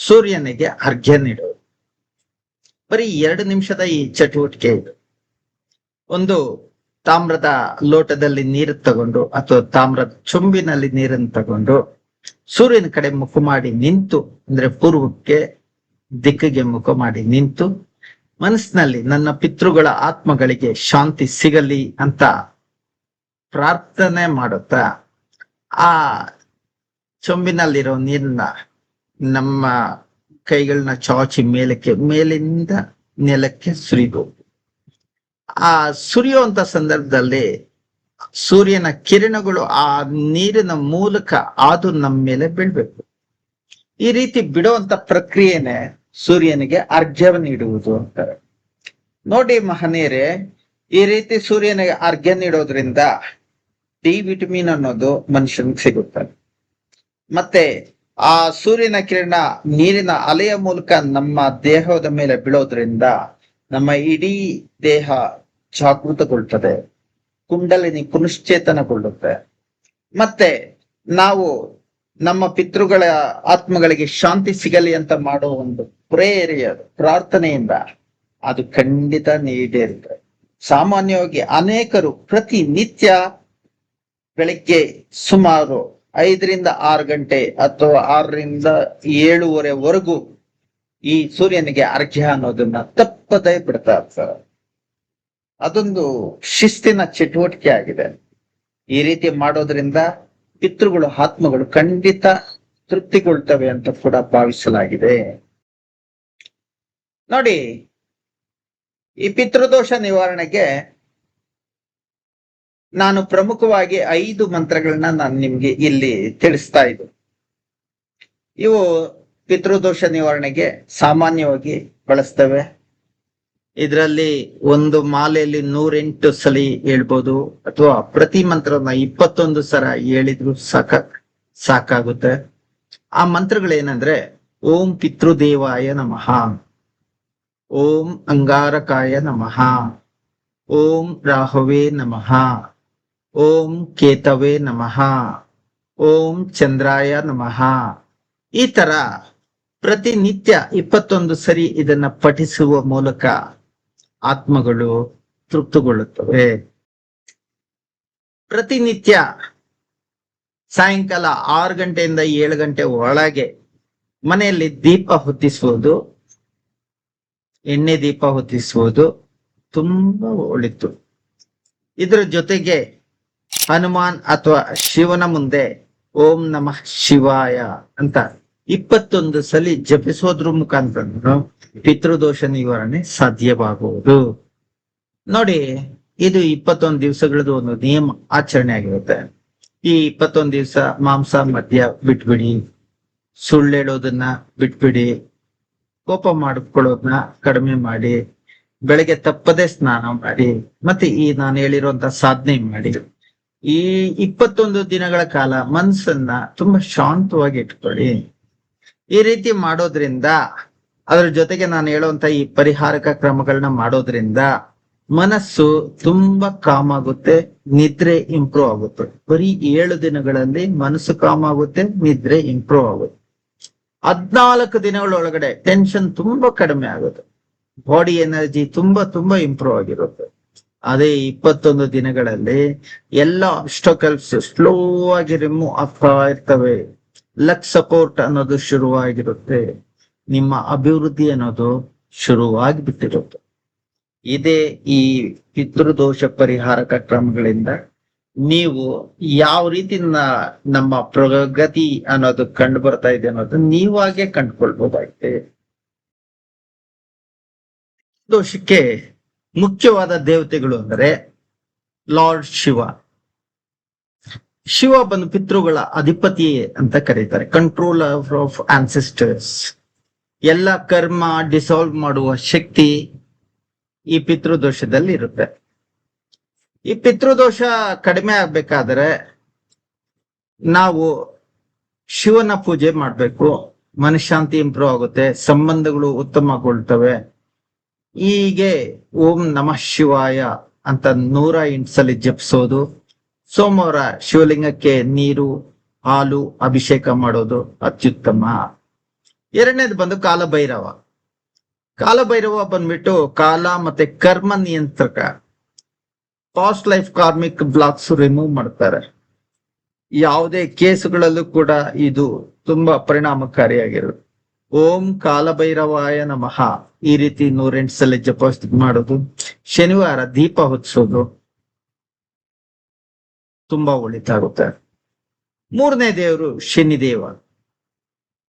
ಸೂರ್ಯನಿಗೆ ಅರ್ಘ್ಯ ನೀಡೋದು. ಬರೀ 2 ನಿಮಿಷದ ಈ ಚಟುವಟಿಕೆ ಇದು. ಒಂದು ತಾಮ್ರದ ಲೋಟದಲ್ಲಿ ನೀರು ತಗೊಂಡು ಅಥವಾ ತಾಮ್ರದ ಚೊಂಬಿನಲ್ಲಿ ನೀರನ್ನು ತಗೊಂಡು ಸೂರ್ಯನ ಕಡೆ ಮುಖ ಮಾಡಿ ನಿಂತು, ಅಂದ್ರೆ ಪೂರ್ವಕ್ಕೆ ದಿಕ್ಕಿಗೆ ಮುಖ ಮಾಡಿ ನಿಂತು ಮನಸ್ಸಿನಲ್ಲಿ ನನ್ನ ಪಿತೃಗಳ ಆತ್ಮಗಳಿಗೆ ಶಾಂತಿ ಸಿಗಲಿ ಅಂತ ಪ್ರಾರ್ಥನೆ ಮಾಡುತ್ತಾ ಆ ಚೊಂಬಿನಲ್ಲಿರೋ ನೀರನ್ನ ನಮ್ಮ ಕೈಗಳನ್ನ ಚಾಚಿ ಮೇಲಿಂದ ನೆಲಕ್ಕೆ ಸುರಿಬಹುದು. ಆ ಸುರಿಯುವಂತ ಸಂದರ್ಭದಲ್ಲಿ ಸೂರ್ಯನ ಕಿರಣಗಳು ಆ ನೀರಿನ ಮೂಲಕ ಅದು ನಮ್ಮ ಮೇಲೆ ಬೀಳ್ಬೇಕು. ಈ ರೀತಿ ಬಿಡುವಂತ ಪ್ರಕ್ರಿಯೆನೆ ಸೂರ್ಯನಿಗೆ ಅರ್ಘ್ಯ ನೀಡುವುದು ಅಂತಾರೆ. ನೋಡಿ ಮಹನೀಯರೇ, ಈ ರೀತಿ ಸೂರ್ಯನಿಗೆ ಅರ್ಘ್ಯ ನೀಡೋದ್ರಿಂದ ಡಿ ವಿಟಮಿನ್ ಅನ್ನೋದು ಮನುಷ್ಯನಿಗೆ ಸಿಗುತ್ತೆ. ಮತ್ತೆ ಆ ಸೂರ್ಯನ ಕಿರಣ ನೀರಿನ ಅಲೆಯ ಮೂಲಕ ನಮ್ಮ ದೇಹದ ಮೇಲೆ ಬೀಳೋದ್ರಿಂದ ನಮ್ಮ ಇಡೀ ದೇಹ ಜಾಗೃತಗೊಳ್ತದೆ, ಕುಂಡಲಿನಿ ಪುನಶ್ಚೇತನಗೊಳ್ಳುತ್ತೆ. ಮತ್ತೆ ನಾವು ನಮ್ಮ ಪಿತೃಗಳ ಆತ್ಮಗಳಿಗೆ ಶಾಂತಿ ಸಿಗಲಿ ಅಂತ ಮಾಡೋ ಒಂದು ಪ್ರಾರ್ಥನೆಯಿಂದ ಅದು ಖಂಡಿತ ನೀಡಿರುತ್ತೆ. ಸಾಮಾನ್ಯವಾಗಿ ಅನೇಕರು ಪ್ರತಿನಿತ್ಯ ಬೆಳಗ್ಗೆ ಸುಮಾರು 5 ರಿಂದ 6 ಗಂಟೆ ಅಥವಾ 6 ರಿಂದ 7:30 ಈ ಸೂರ್ಯನಿಗೆ ಅರ್ಘ್ಯ ಅನ್ನೋದನ್ನ ತಪ್ಪದೇ ಬಿಡ್ತಾ ಇರ್ತಾರೆ. ಅದೊಂದು ಶಿಸ್ತಿನ ಚಟುವಟಿಕೆ ಆಗಿದೆ. ಈ ರೀತಿ ಮಾಡೋದ್ರಿಂದ ಪಿತೃಗಳು ಆತ್ಮಗಳು ಖಂಡಿತ ತೃಪ್ತಿಗೊಳ್ತವೆ ಅಂತ ಕೂಡ ಭಾವಿಸಲಾಗಿದೆ. ನೋಡಿ, ಈ ಪಿತೃದೋಷ ನಿವಾರಣೆಗೆ ನಾನು ಪ್ರಮುಖವಾಗಿ 5 ಮಂತ್ರಗಳನ್ನ ನಾನು ನಿಮ್ಗೆ ಇಲ್ಲಿ ತಿಳಿಸ್ತಾ ಇದ್ದೀನಿ. ಇವು ಪಿತೃದೋಷ ನಿವಾರಣೆಗೆ ಸಾಮಾನ್ಯವಾಗಿ ಬಳಸ್ತೇವೆ. ಇದರಲ್ಲಿ ಒಂದು ಮಾಲೆಯಲ್ಲಿ 108 ಸಲ ಹೇಳ್ಬೋದು, ಅಥವಾ ಪ್ರತಿ ಮಂತ್ರನ 21 ಸಲ ಹೇಳಿದ್ರು ಸಾಕಾಗುತ್ತೆ. ಆ ಮಂತ್ರಗಳೇನಂದ್ರೆ: ಓಂ ಪಿತೃದೇವಾಯ ನಮಃ, ಓಂ ಅಂಗಾರಕಾಯ ನಮಃ, ಓಂ ರಾಹವೇ ನಮಃ, ಓಂ ಕೇತವೇ ನಮಃ, ಓಂ ಚಂದ್ರಾಯ ನಮಃ. ಈ ತರ ಪ್ರತಿನಿತ್ಯ 21 ಸರಿ ಇದನ್ನ ಪಠಿಸುವ ಮೂಲಕ ಆತ್ಮಗಳು ತೃಪ್ತಿಗೊಳ್ಳುತ್ತವೆ. ಪ್ರತಿನಿತ್ಯ ಸಾಯಂಕಾಲ 6 ಗಂಟೆಯಿಂದ 7 ಗಂಟೆ ಒಳಗೆ ಮನೆಯಲ್ಲಿ ದೀಪ ಹೊತ್ತಿಸುವುದು, ಎಣ್ಣೆ ದೀಪ ಹೊತ್ತಿಸುವುದು ತುಂಬಾ ಒಳಿತು. ಇದರ ಜೊತೆಗೆ ಹನುಮಾನ್ ಅಥವಾ ಶಿವನ ಮುಂದೆ ಓಂ ನಮಃ ಶಿವಾಯ ಅಂತ 21 ಸಲ ಜಪಿಸೋದ್ರ ಮುಖಾಂತರ ಪಿತೃದೋಷ ನಿವಾರಣೆ ಸಾಧ್ಯವಾಗುವುದು. ನೋಡಿ, ಇದು 21 ದಿವಸಗಳದ್ದು ಒಂದು ನಿಯಮ ಆಚರಣೆ ಆಗಿರುತ್ತೆ. ಈ 21 ದಿವಸ ಮಾಂಸ ಮದ್ಯ ಬಿಟ್ಬಿಡಿ, ಸುಳ್ಳು ಹೇಳೋದನ್ನ ಬಿಟ್ಬಿಡಿ, ಕೋಪ ಮಾಡ್ಕೊಳ್ಳೋದನ್ನ ಕಡಿಮೆ ಮಾಡಿ, ಬೆಳಗ್ಗೆ ತಪ್ಪದೆ ಸ್ನಾನ ಮಾಡಿ, ಮತ್ತೆ ಈ ನಾನು ಹೇಳಿರುವಂತ ಸಾಧನೆ ಮಾಡಿ. ಈ 21 ದಿನಗಳ ಕಾಲ ಮನಸ್ಸನ್ನ ತುಂಬಾ ಶಾಂತವಾಗಿ ಇಟ್ಕೊಳ್ಳಿ. ಈ ರೀತಿ ಮಾಡೋದ್ರಿಂದ, ಅದ್ರ ಜೊತೆಗೆ ನಾನು ಹೇಳುವಂತ ಈ ಪರಿಹಾರಕ ಕ್ರಮಗಳನ್ನ ಮಾಡೋದ್ರಿಂದ ಮನಸ್ಸು ತುಂಬಾ ಕಾಮ್ ಆಗುತ್ತೆ, ನಿದ್ರೆ ಇಂಪ್ರೂವ್ ಆಗುತ್ತೆ. ಬರೀ 7 ದಿನಗಳಲ್ಲಿ ಮನಸ್ಸು ಕಾಮ್ ಆಗುತ್ತೆ, ನಿದ್ರೆ ಇಂಪ್ರೂವ್ ಆಗುತ್ತೆ. 14 ದಿನಗಳೊಳಗಡೆ ಟೆನ್ಷನ್ ತುಂಬಾ ಕಡಿಮೆ ಆಗುತ್ತೆ, ಬಾಡಿ ಎನರ್ಜಿ ತುಂಬಾ ಇಂಪ್ರೂವ್ ಆಗಿರುತ್ತೆ. ಅದೇ 21 ದಿನಗಳಲ್ಲಿ ಎಲ್ಲ ಆಬ್ಸ್ಟಕಲ್ಸ್ ಸ್ಲೋ ಆಗಿ ರಿಮೂವ್ ಆಗ್ತಾ ಇರ್ತವೆ. ಲಕ್ ಸಪೋರ್ಟ್ ಅನ್ನೋದು ಶುರುವಾಗಿರುತ್ತೆ, ನಿಮ್ಮ ಅಭಿವೃದ್ಧಿ ಅನ್ನೋದು ಶುರುವಾಗಿ ಬಿಟ್ಟಿರುತ್ತೆ. ಇದೇ ಈ ಪಿತೃದೋಷ ಪರಿಹಾರಕ ಕ್ರಮಗಳಿಂದ ನೀವು ಯಾವ ರೀತಿ ನಮ್ಮ ಪ್ರಗತಿ ಅನ್ನೋದು ಕಂಡು ಬರ್ತಾ ಇದೆ ಅನ್ನೋದು ನೀವಾಗೆ ಕಂಡುಕೊಳ್ಬಹುದಾಗಿದೆ. ದೋಷಕ್ಕೆ ಮುಖ್ಯವಾದ ದೇವತೆಗಳು ಅಂದರೆ ಲಾರ್ಡ್ ಶಿವ. ಶಿವ ಬಂದು ಪಿತೃಗಳ ಅಧಿಪತಿ ಅಂತ ಕರೀತಾರೆ, ಕಂಟ್ರೋಲರ್ ಆಫ್ ಆನ್ಸೆಸ್ಟರ್ಸ್. ಎಲ್ಲ ಕರ್ಮ ಡಿಸಾಲ್ವ್ ಮಾಡುವ ಶಕ್ತಿ ಈ ಪಿತೃದೋಷದಲ್ಲಿ ಇರುತ್ತೆ. ಈ ಪಿತೃದೋಷ ಕಡಿಮೆ ಆಗ್ಬೇಕಾದ್ರೆ ನಾವು ಶಿವನ ಪೂಜೆ ಮಾಡ್ಬೇಕು, ಮನಃಶಾಂತಿ ಇಂಪ್ರೂವ್ ಆಗುತ್ತೆ, ಸಂಬಂಧಗಳು ಉತ್ತಮಗೊಳ್ತವೆ. ಹೀಗೆ ಓಂ ನಮಃ ಶಿವಾಯ ಅಂತ 108 ಸಲ ಜಪಿಸೋದು. ಸೋಮವಾರ ಶಿವಲಿಂಗಕ್ಕೆ ನೀರು ಹಾಲು ಅಭಿಷೇಕ ಮಾಡೋದು ಅತ್ಯುತ್ತಮ. ಎರಡನೇದು ಬಂದು ಕಾಲಭೈರವ. ಕಾಲಭೈರವ ಬಂದ್ಬಿಟ್ಟು ಕಾಲ ಮತ್ತೆ ಕರ್ಮ ನಿಯಂತ್ರಕ. Past life karmic blocks remove ಮಾಡ್ತಾರೆ. ಯಾವುದೇ ಕೇಸುಗಳಲ್ಲೂ ಕೂಡ ಇದು ತುಂಬಾ ಪರಿಣಾಮಕಾರಿಯಾಗಿರುತ್ತೆ. ಓಂ ಕಾಲಭೈರವಾಯ ನಮಃ ಈ ರೀತಿ 108 ಸಲ ಜಪ ಮಾಡೋದು. ಶನಿವಾರ ದೀಪ ಹೊತ್ತಿಸೋದು ತುಂಬಾ ಒಳಿತಾಗುತ್ತೆ. ಮೂರನೇ ದೇವರು ಶನಿದೇವ.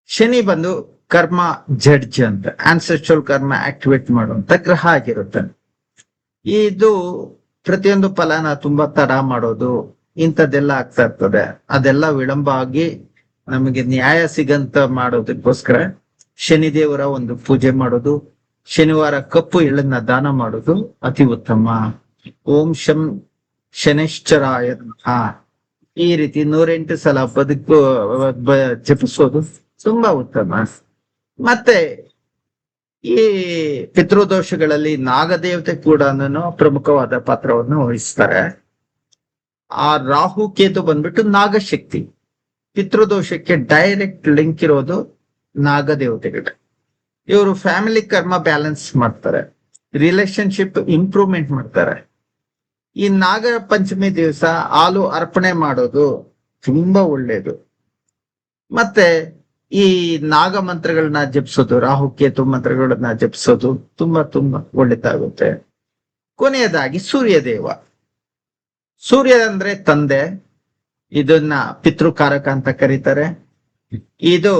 ಶನಿ ಬಂದು ಕರ್ಮ ಜಡ್ಜ್ ಅಂತ, ಆನ್ಸೆಸ್ಟ್ರಲ್ ಕರ್ಮ ಆಕ್ಟಿವೇಟ್ ಮಾಡುವಂತ ಗ್ರಹ ಆಗಿರುತ್ತೆ. ಇದು ಪ್ರತಿಯೊಂದು ಫಲನ ತುಂಬಾ ತಡ ಮಾಡೋದು ಇಂಥದ್ದೆಲ್ಲ ಆಗ್ತಾ ಇರ್ತದೆ. ಅದೆಲ್ಲ ವಿಳಂಬ ಆಗಿ ನಮಗೆ ನ್ಯಾಯ ಸಿಗಂತ ಮಾಡೋದಕ್ಕೋಸ್ಕರ ಶನಿದೇವರ ಒಂದು ಪೂಜೆ ಮಾಡೋದು, ಶನಿವಾರ ಕಪ್ಪು ಎಳ್ಳನ್ನ ದಾನ ಮಾಡೋದು ಅತಿ ಉತ್ತಮ. ಓಂ ಶಂ ಶನೈಶ್ಚರಾಯ ಈ ರೀತಿ 108 ಸಲ ಜಪಿಸೋದು ತುಂಬಾ ಉತ್ತಮ. ಮತ್ತೆ ಈ ಪಿತೃದೋಷಗಳಲ್ಲಿ ನಾಗದೇವತೆ ಕೂಡ ಪ್ರಮುಖವಾದ ಪಾತ್ರವನ್ನು ವಹಿಸ್ತಾರೆ. ಆ ರಾಹು ಕೇತು ಬಂದ್ಬಿಟ್ಟು ನಾಗಶಕ್ತಿ. ಪಿತೃದೋಷಕ್ಕೆ ಡೈರೆಕ್ಟ್ ಲಿಂಕ್ ಇರೋದು ನಾಗದೇವತೆಗಳು. ಇವರು ಫ್ಯಾಮಿಲಿ ಕರ್ಮ ಬ್ಯಾಲೆನ್ಸ್ ಮಾಡ್ತಾರೆ, ರಿಲೇಶನ್ಶಿಪ್ ಇಂಪ್ರೂವ್ಮೆಂಟ್ ಮಾಡ್ತಾರೆ. ಈ ನಾಗ ಪಂಚಮಿ ದಿವಸ ಹಾಲು ಅರ್ಪಣೆ ಮಾಡೋದು ತುಂಬಾ ಒಳ್ಳೇದು. ಮತ್ತೆ ಈ ನಾಗ ಮಂತ್ರಗಳನ್ನ ಜಪಿಸೋದು, ರಾಹುಕೇತು ಮಂತ್ರಗಳನ್ನ ಜಪಿಸೋದು ತುಂಬಾ ಒಳ್ಳೆದಾಗುತ್ತೆ. ಕೊನೆಯದಾಗಿ ಸೂರ್ಯದೇವ. ಸೂರ್ಯ ಅಂದ್ರೆ ತಂದೆ, ಇದನ್ನ ಪಿತೃಕಾರಕ ಅಂತ ಕರೀತಾರೆ. ಇದು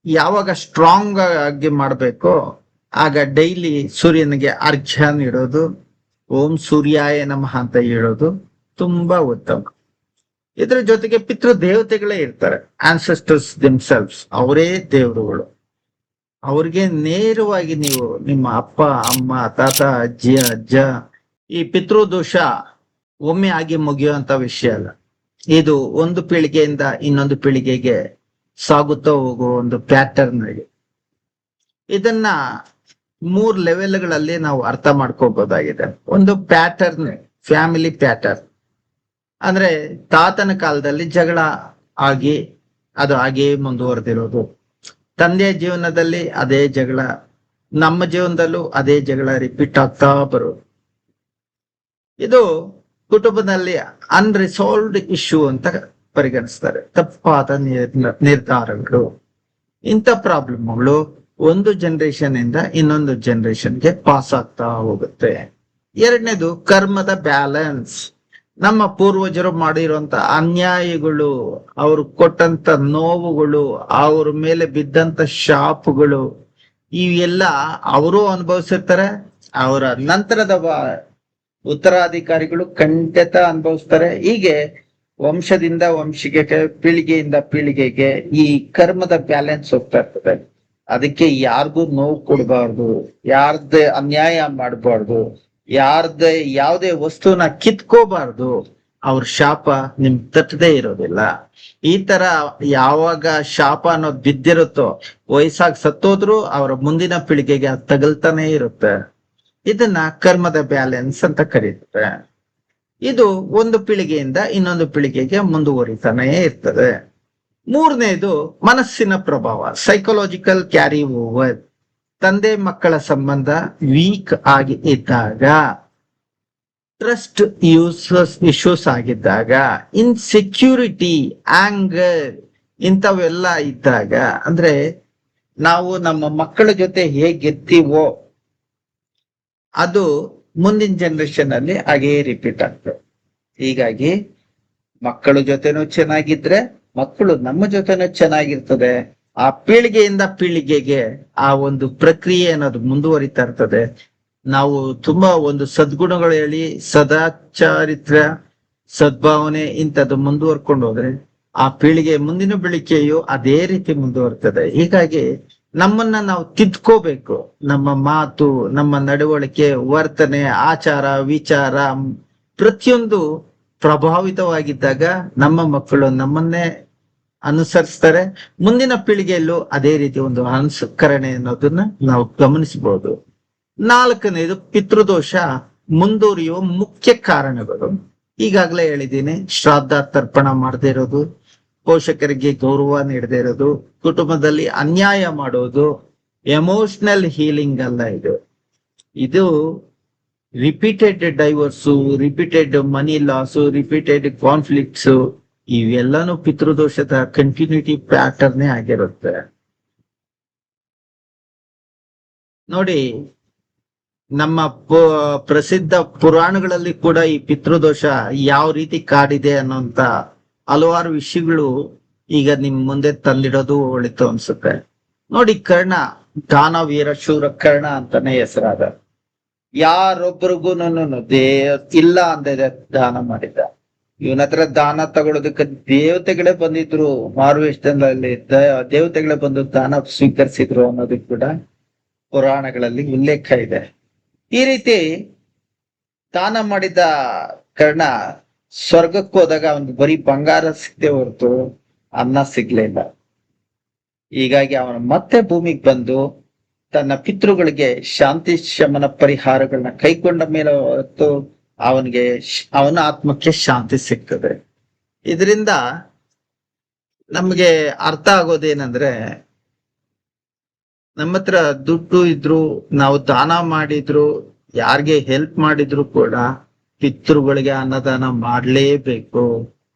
ಯಾವಾಗ ಸ್ಟ್ರಾಂಗ್ ಆಗಿ ಮಾಡ್ಬೇಕೋ ಆಗ ಡೈಲಿ ಸೂರ್ಯನಿಗೆ ಅರ್ಘ್ಯ ನೀಡೋದು, ಓಂ ಸೂರ್ಯಾಯ ನಮಃ ಅಂತ ಹೇಳೋದು ತುಂಬಾ ಉತ್ತಮ. ಇದ್ರ ಜೊತೆಗೆ ಪಿತೃ ದೇವತೆಗಳೇ ಇರ್ತಾರೆ, ಆನ್ಸೆಸ್ಟರ್ಸ್ ದಿಮ್ಸೆಲ್ವ್ಸ್, ಅವರೇ ದೇವರುಗಳು. ಅವ್ರಿಗೆ ನೇರವಾಗಿ ನೀವು ನಿಮ್ಮ ಅಪ್ಪ ಅಮ್ಮ ತಾತ ಅಜ್ಜಿ ಅಜ್ಜ, ಈ ಪಿತೃದೋಷ ಒಮ್ಮೆ ಆಗಿ ಮುಗಿಯುವಂತ ವಿಷಯ ಅಲ್ಲ. ಇದು ಒಂದು ಪೀಳಿಗೆಯಿಂದ ಇನ್ನೊಂದು ಪೀಳಿಗೆಗೆ ಸಾಗುತ್ತಾ ಹೋಗುವ ಒಂದು ಪ್ಯಾಟರ್ನ್ ಆಗಿ. ಇದನ್ನ 3 ಲೆವೆಲ್ಗಳಲ್ಲಿ ನಾವು ಅರ್ಥ ಮಾಡ್ಕೋಬಹುದಾಗಿದೆ. ಒಂದು ಪ್ಯಾಟರ್ನ್, ಫ್ಯಾಮಿಲಿ ಪ್ಯಾಟರ್ನ್ ಅಂದ್ರೆ ತಾತನ ಕಾಲದಲ್ಲಿ ಜಗಳ ಆಗಿ ಅದು ಹಾಗೆಯೇ ಮುಂದುವರೆದಿರೋದು, ತಂದೆಯ ಜೀವನದಲ್ಲಿ ಅದೇ ಜಗಳ, ನಮ್ಮ ಜೀವನದಲ್ಲೂ ಅದೇ ಜಗಳ ರಿಪೀಟ್ ಆಗ್ತಾ ಬರೋದು. ಇದು ಕುಟುಂಬದಲ್ಲಿ ಅನ್ರಿಸಾಲ್ವ್ಡ್ ಇಶ್ಯೂ ಅಂತ ಪರಿಗಣಿಸ್ತಾರೆ. ತಪ್ಪಾದ ನಿರ್ಧಾರಗಳು, ಇಂಥ ಪ್ರಾಬ್ಲಮ್ಗಳು ಒಂದು ಜನರೇಷನ್ ಇಂದ ಇನ್ನೊಂದು ಜನರೇಷನ್ಗೆ ಪಾಸ್ ಆಗ್ತಾ ಹೋಗುತ್ತೆ. ಎರಡನೇದು ಕರ್ಮದ ಬ್ಯಾಲೆನ್ಸ್. ನಮ್ಮ ಪೂರ್ವಜರು ಮಾಡಿರುವಂತ ಅನ್ಯಾಯಗಳು, ಅವರು ಕೊಟ್ಟಂತ ನೋವುಗಳು, ಅವ್ರ ಮೇಲೆ ಬಿದ್ದಂತ ಶಾಪಗಳು, ಇವೆಲ್ಲ ಅವರು ಅನುಭವಿಸಿರ್ತಾರೆ, ಅವರ ನಂತರದ ಉತ್ತರಾಧಿಕಾರಿಗಳು ಖಂಡಿತ ಅನುಭವಿಸ್ತಾರೆ. ಹೀಗೆ ವಂಶದಿಂದ ವಂಶಕ್ಕೆ, ಪೀಳಿಗೆಯಿಂದ ಪೀಳಿಗೆಗೆ ಈ ಕರ್ಮದ ಬ್ಯಾಲೆನ್ಸ್ ಹೋಗ್ತಾ ಇರ್ತದೆ. ಅದಕ್ಕೆ ಯಾರಿಗೂ ನೋವು ಕೊಡಬಾರ್ದು, ಯಾರ್ದೇ ಅನ್ಯಾಯ ಮಾಡಬಾರ್ದು, ಯಾರ್ದೇ ಯಾವುದೇ ವಸ್ತುನ ಕಿತ್ಕೋಬಾರ್ದು. ಅವ್ರ ಶಾಪ ನಿಮ್ ತಟ್ಟದೇ ಇರೋದಿಲ್ಲ. ಈ ತರ ಯಾವಾಗ ಶಾಪ ಅನ್ನೋದು ಬಿದ್ದಿರುತ್ತೋ, ವಯಸ್ಸಾಗಿ ಸತ್ತೋದ್ರು ಅವರ ಮುಂದಿನ ಪೀಳಿಗೆಗೆ ಅದು ತಗಲ್ತಾನೆ ಇರುತ್ತೆ. ಇದನ್ನ ಕರ್ಮದ ಬ್ಯಾಲೆನ್ಸ್ ಅಂತ ಕರೀತಾರೆ. ಇದು ಒಂದು ಪೀಳಿಗೆಯಿಂದ ಇನ್ನೊಂದು ಪೀಳಿಗೆಗೆ ಮುಂದುವರಿತಾನೆ ಇರ್ತದೆ. ಮೂರನೇದು ಮನಸ್ಸಿನ ಪ್ರಭಾವ, ಸೈಕಲಾಜಿಕಲ್ ಕ್ಯಾರಿ ಓವರ್. ತಂದೆ ಮಕ್ಕಳ ಸಂಬಂಧ ವೀಕ್ ಆಗಿ ಇದ್ದಾಗ, ಟ್ರಸ್ಟ್ ಇಶ್ಯೂಸ್ ಆಗಿದ್ದಾಗ, ಇನ್ಸೆಕ್ಯೂರಿಟಿ, ಆಂಗರ್, ಇಂಥವೆಲ್ಲ ಇದ್ದಾಗ, ಅಂದ್ರೆ ನಾವು ನಮ್ಮ ಮಕ್ಕಳ ಜೊತೆ ಹೇಗಿರ್ತೀವೋ ಅದು ಮುಂದಿನ ಜನರೇಷನ್ ಅಲ್ಲಿ ಹಾಗೇ ರಿಪೀಟ್ ಆಗ್ತದೆ. ಹೀಗಾಗಿ ಮಕ್ಕಳ ಜೊತೆನೂ ಚೆನ್ನಾಗಿದ್ರೆ ಮಕ್ಕಳು ನಮ್ಮ ಜೊತೆನೂ ಚೆನ್ನಾಗಿರ್ತದೆ. ಆ ಪೀಳಿಗೆಯಿಂದ ಪೀಳಿಗೆಗೆ ಆ ಒಂದು ಪ್ರಕ್ರಿಯೆ ಅನ್ನೋದು ಮುಂದುವರಿತಾ ಇರ್ತದೆ. ನಾವು ತುಂಬಾ ಒಂದು ಸದ್ಗುಣಗಳು ಹೇಳಿ ಸದಾಚಾರಿತ್ರ, ಸದ್ಭಾವನೆ ಇಂಥದ್ದು ಮುಂದುವರ್ಕೊಂಡು ಹೋದ್ರೆ ಆ ಪೀಳಿಗೆ ಮುಂದಿನ ಪೀಳಿಗೆಯು ಅದೇ ರೀತಿ ಮುಂದುವರ್ತದೆ. ಹೀಗಾಗಿ ನಮ್ಮನ್ನ ನಾವು ತಿದ್ಕೋಬೇಕು. ನಮ್ಮ ಮಾತು, ನಮ್ಮ ನಡವಳಿಕೆ, ವರ್ತನೆ, ಆಚಾರ, ವಿಚಾರ ಪ್ರತಿಯೊಂದು ಪ್ರಭಾವಿತವಾಗಿದ್ದಾಗ ನಮ್ಮ ಮಕ್ಕಳು ನಮ್ಮನ್ನೇ ಅನುಸರಿಸ್ತಾರೆ. ಮುಂದಿನ ಪೀಳಿಗೆಯಲ್ಲೂ ಅದೇ ರೀತಿ ಒಂದು ಅನುಸರಣೆ ಅನ್ನೋದನ್ನ ನಾವು ಗಮನಿಸಬಹುದು. ನಾಲ್ಕನೇದು ಪಿತೃದೋಷ ಮುಂದುವರಿಯುವ ಮುಖ್ಯ ಕಾರಣಗಳು. ಈಗಾಗಲೇ ಹೇಳಿದ್ದೀನಿ, ಶ್ರಾದ್ದ ತರ್ಪಣ ಮಾಡದೇ ಇರೋದು, ಪೋಷಕರಿಗೆ ಗೌರವ ನೀಡದೇ ಇರೋದು, ಕುಟುಂಬದಲ್ಲಿ ಅನ್ಯಾಯ ಮಾಡೋದು, ಎಮೋಷನಲ್ ಹೀಲಿಂಗ್ ಅಲ್ಲ ಇದು ರಿಪೀಟೆಡ್ ಡೈವರ್ಸು, ರಿಪೀಟೆಡ್ ಮನಿ ಲಾಸು, ರಿಪೀಟೆಡ್ ಕಾನ್ಫ್ಲಿಕ್ಟ್ಸ್, ಇವೆಲ್ಲಾನು ಪಿತೃದೋಷದ ಕಂಟಿನ್ಯೂಟಿ ಪ್ಯಾಟರ್ನೇ ಆಗಿರುತ್ತೆ. ನೋಡಿ, ನಮ್ಮ ಪ್ರಸಿದ್ಧ ಪುರಾಣಗಳಲ್ಲಿ ಕೂಡ ಈ ಪಿತೃದೋಷ ಯಾವ ರೀತಿ ಕಾಡಿದೆ ಅನ್ನೋಂತ ಹಲವಾರು ವಿಷಯಗಳು ಈಗ ನಿಮ್ ಮುಂದೆ ತಂದಿಡೋದು ಒಳಿತು ಅನ್ಸುತ್ತೆ. ನೋಡಿ, ಕರ್ಣ ದಾನವೀರ ಶೂರ ಕರ್ಣ ಅಂತಾನೆ ಹೆಸರಾದ, ಯಾರೊಬ್ಬರಿಗೂ ಇಲ್ಲ ಅಂದಿದೆ ದಾನ ಮಾಡಿದ್ದ. ಇವನ ಹತ್ರ ದಾನ ತಗೊಳೋದಕ್ಕೆ ದೇವತೆಗಳೇ ಬಂದಿದ್ರು, ಮಾರುವೇಷದಲ್ಲಿ ದೇವತೆಗಳೇ ಬಂದು ದಾನ ಸ್ವೀಕರಿಸಿದ್ರು ಅನ್ನೋದಕ್ಕೆ ಕೂಡ ಪುರಾಣಗಳಲ್ಲಿ ಉಲ್ಲೇಖ ಇದೆ. ಈ ರೀತಿ ದಾನ ಮಾಡಿದ ಕರ್ಣ ಸ್ವರ್ಗಕ್ಕೆ ಹೋದಾಗ ಅವನಿಗೆ ಬರೀ ಬಂಗಾರ ಸಿಗದೆ ಹೊರತು ಅನ್ನ ಸಿಗ್ಲಿಲ್ಲ. ಹೀಗಾಗಿ ಅವನು ಮತ್ತೆ ಭೂಮಿಗೆ ಬಂದು ತನ್ನ ಪಿತೃಗಳಿಗೆ ಶಾಂತಿ ಶಮನ ಪರಿಹಾರಗಳನ್ನ ಕೈಗೊಂಡ ಮೇಲೆ ಹೊರತು ಅವನ ಆತ್ಮಕ್ಕೆ ಶಾಂತಿ ಸಿಗ್ತದೆ. ಇದರಿಂದ ನಮ್ಗೆ ಅರ್ಥ ಆಗೋದೇನಂದ್ರೆ, ನಮ್ಮ ಹತ್ರ ದುಡ್ಡು ಇದ್ರು, ನಾವು ದಾನ ಮಾಡಿದ್ರು, ಯಾರಿಗೆ ಹೆಲ್ಪ್ ಮಾಡಿದ್ರು ಕೂಡ ಪಿತೃಗಳಿಗೆ ಅನ್ನದಾನ ಮಾಡ್ಲೇಬೇಕು.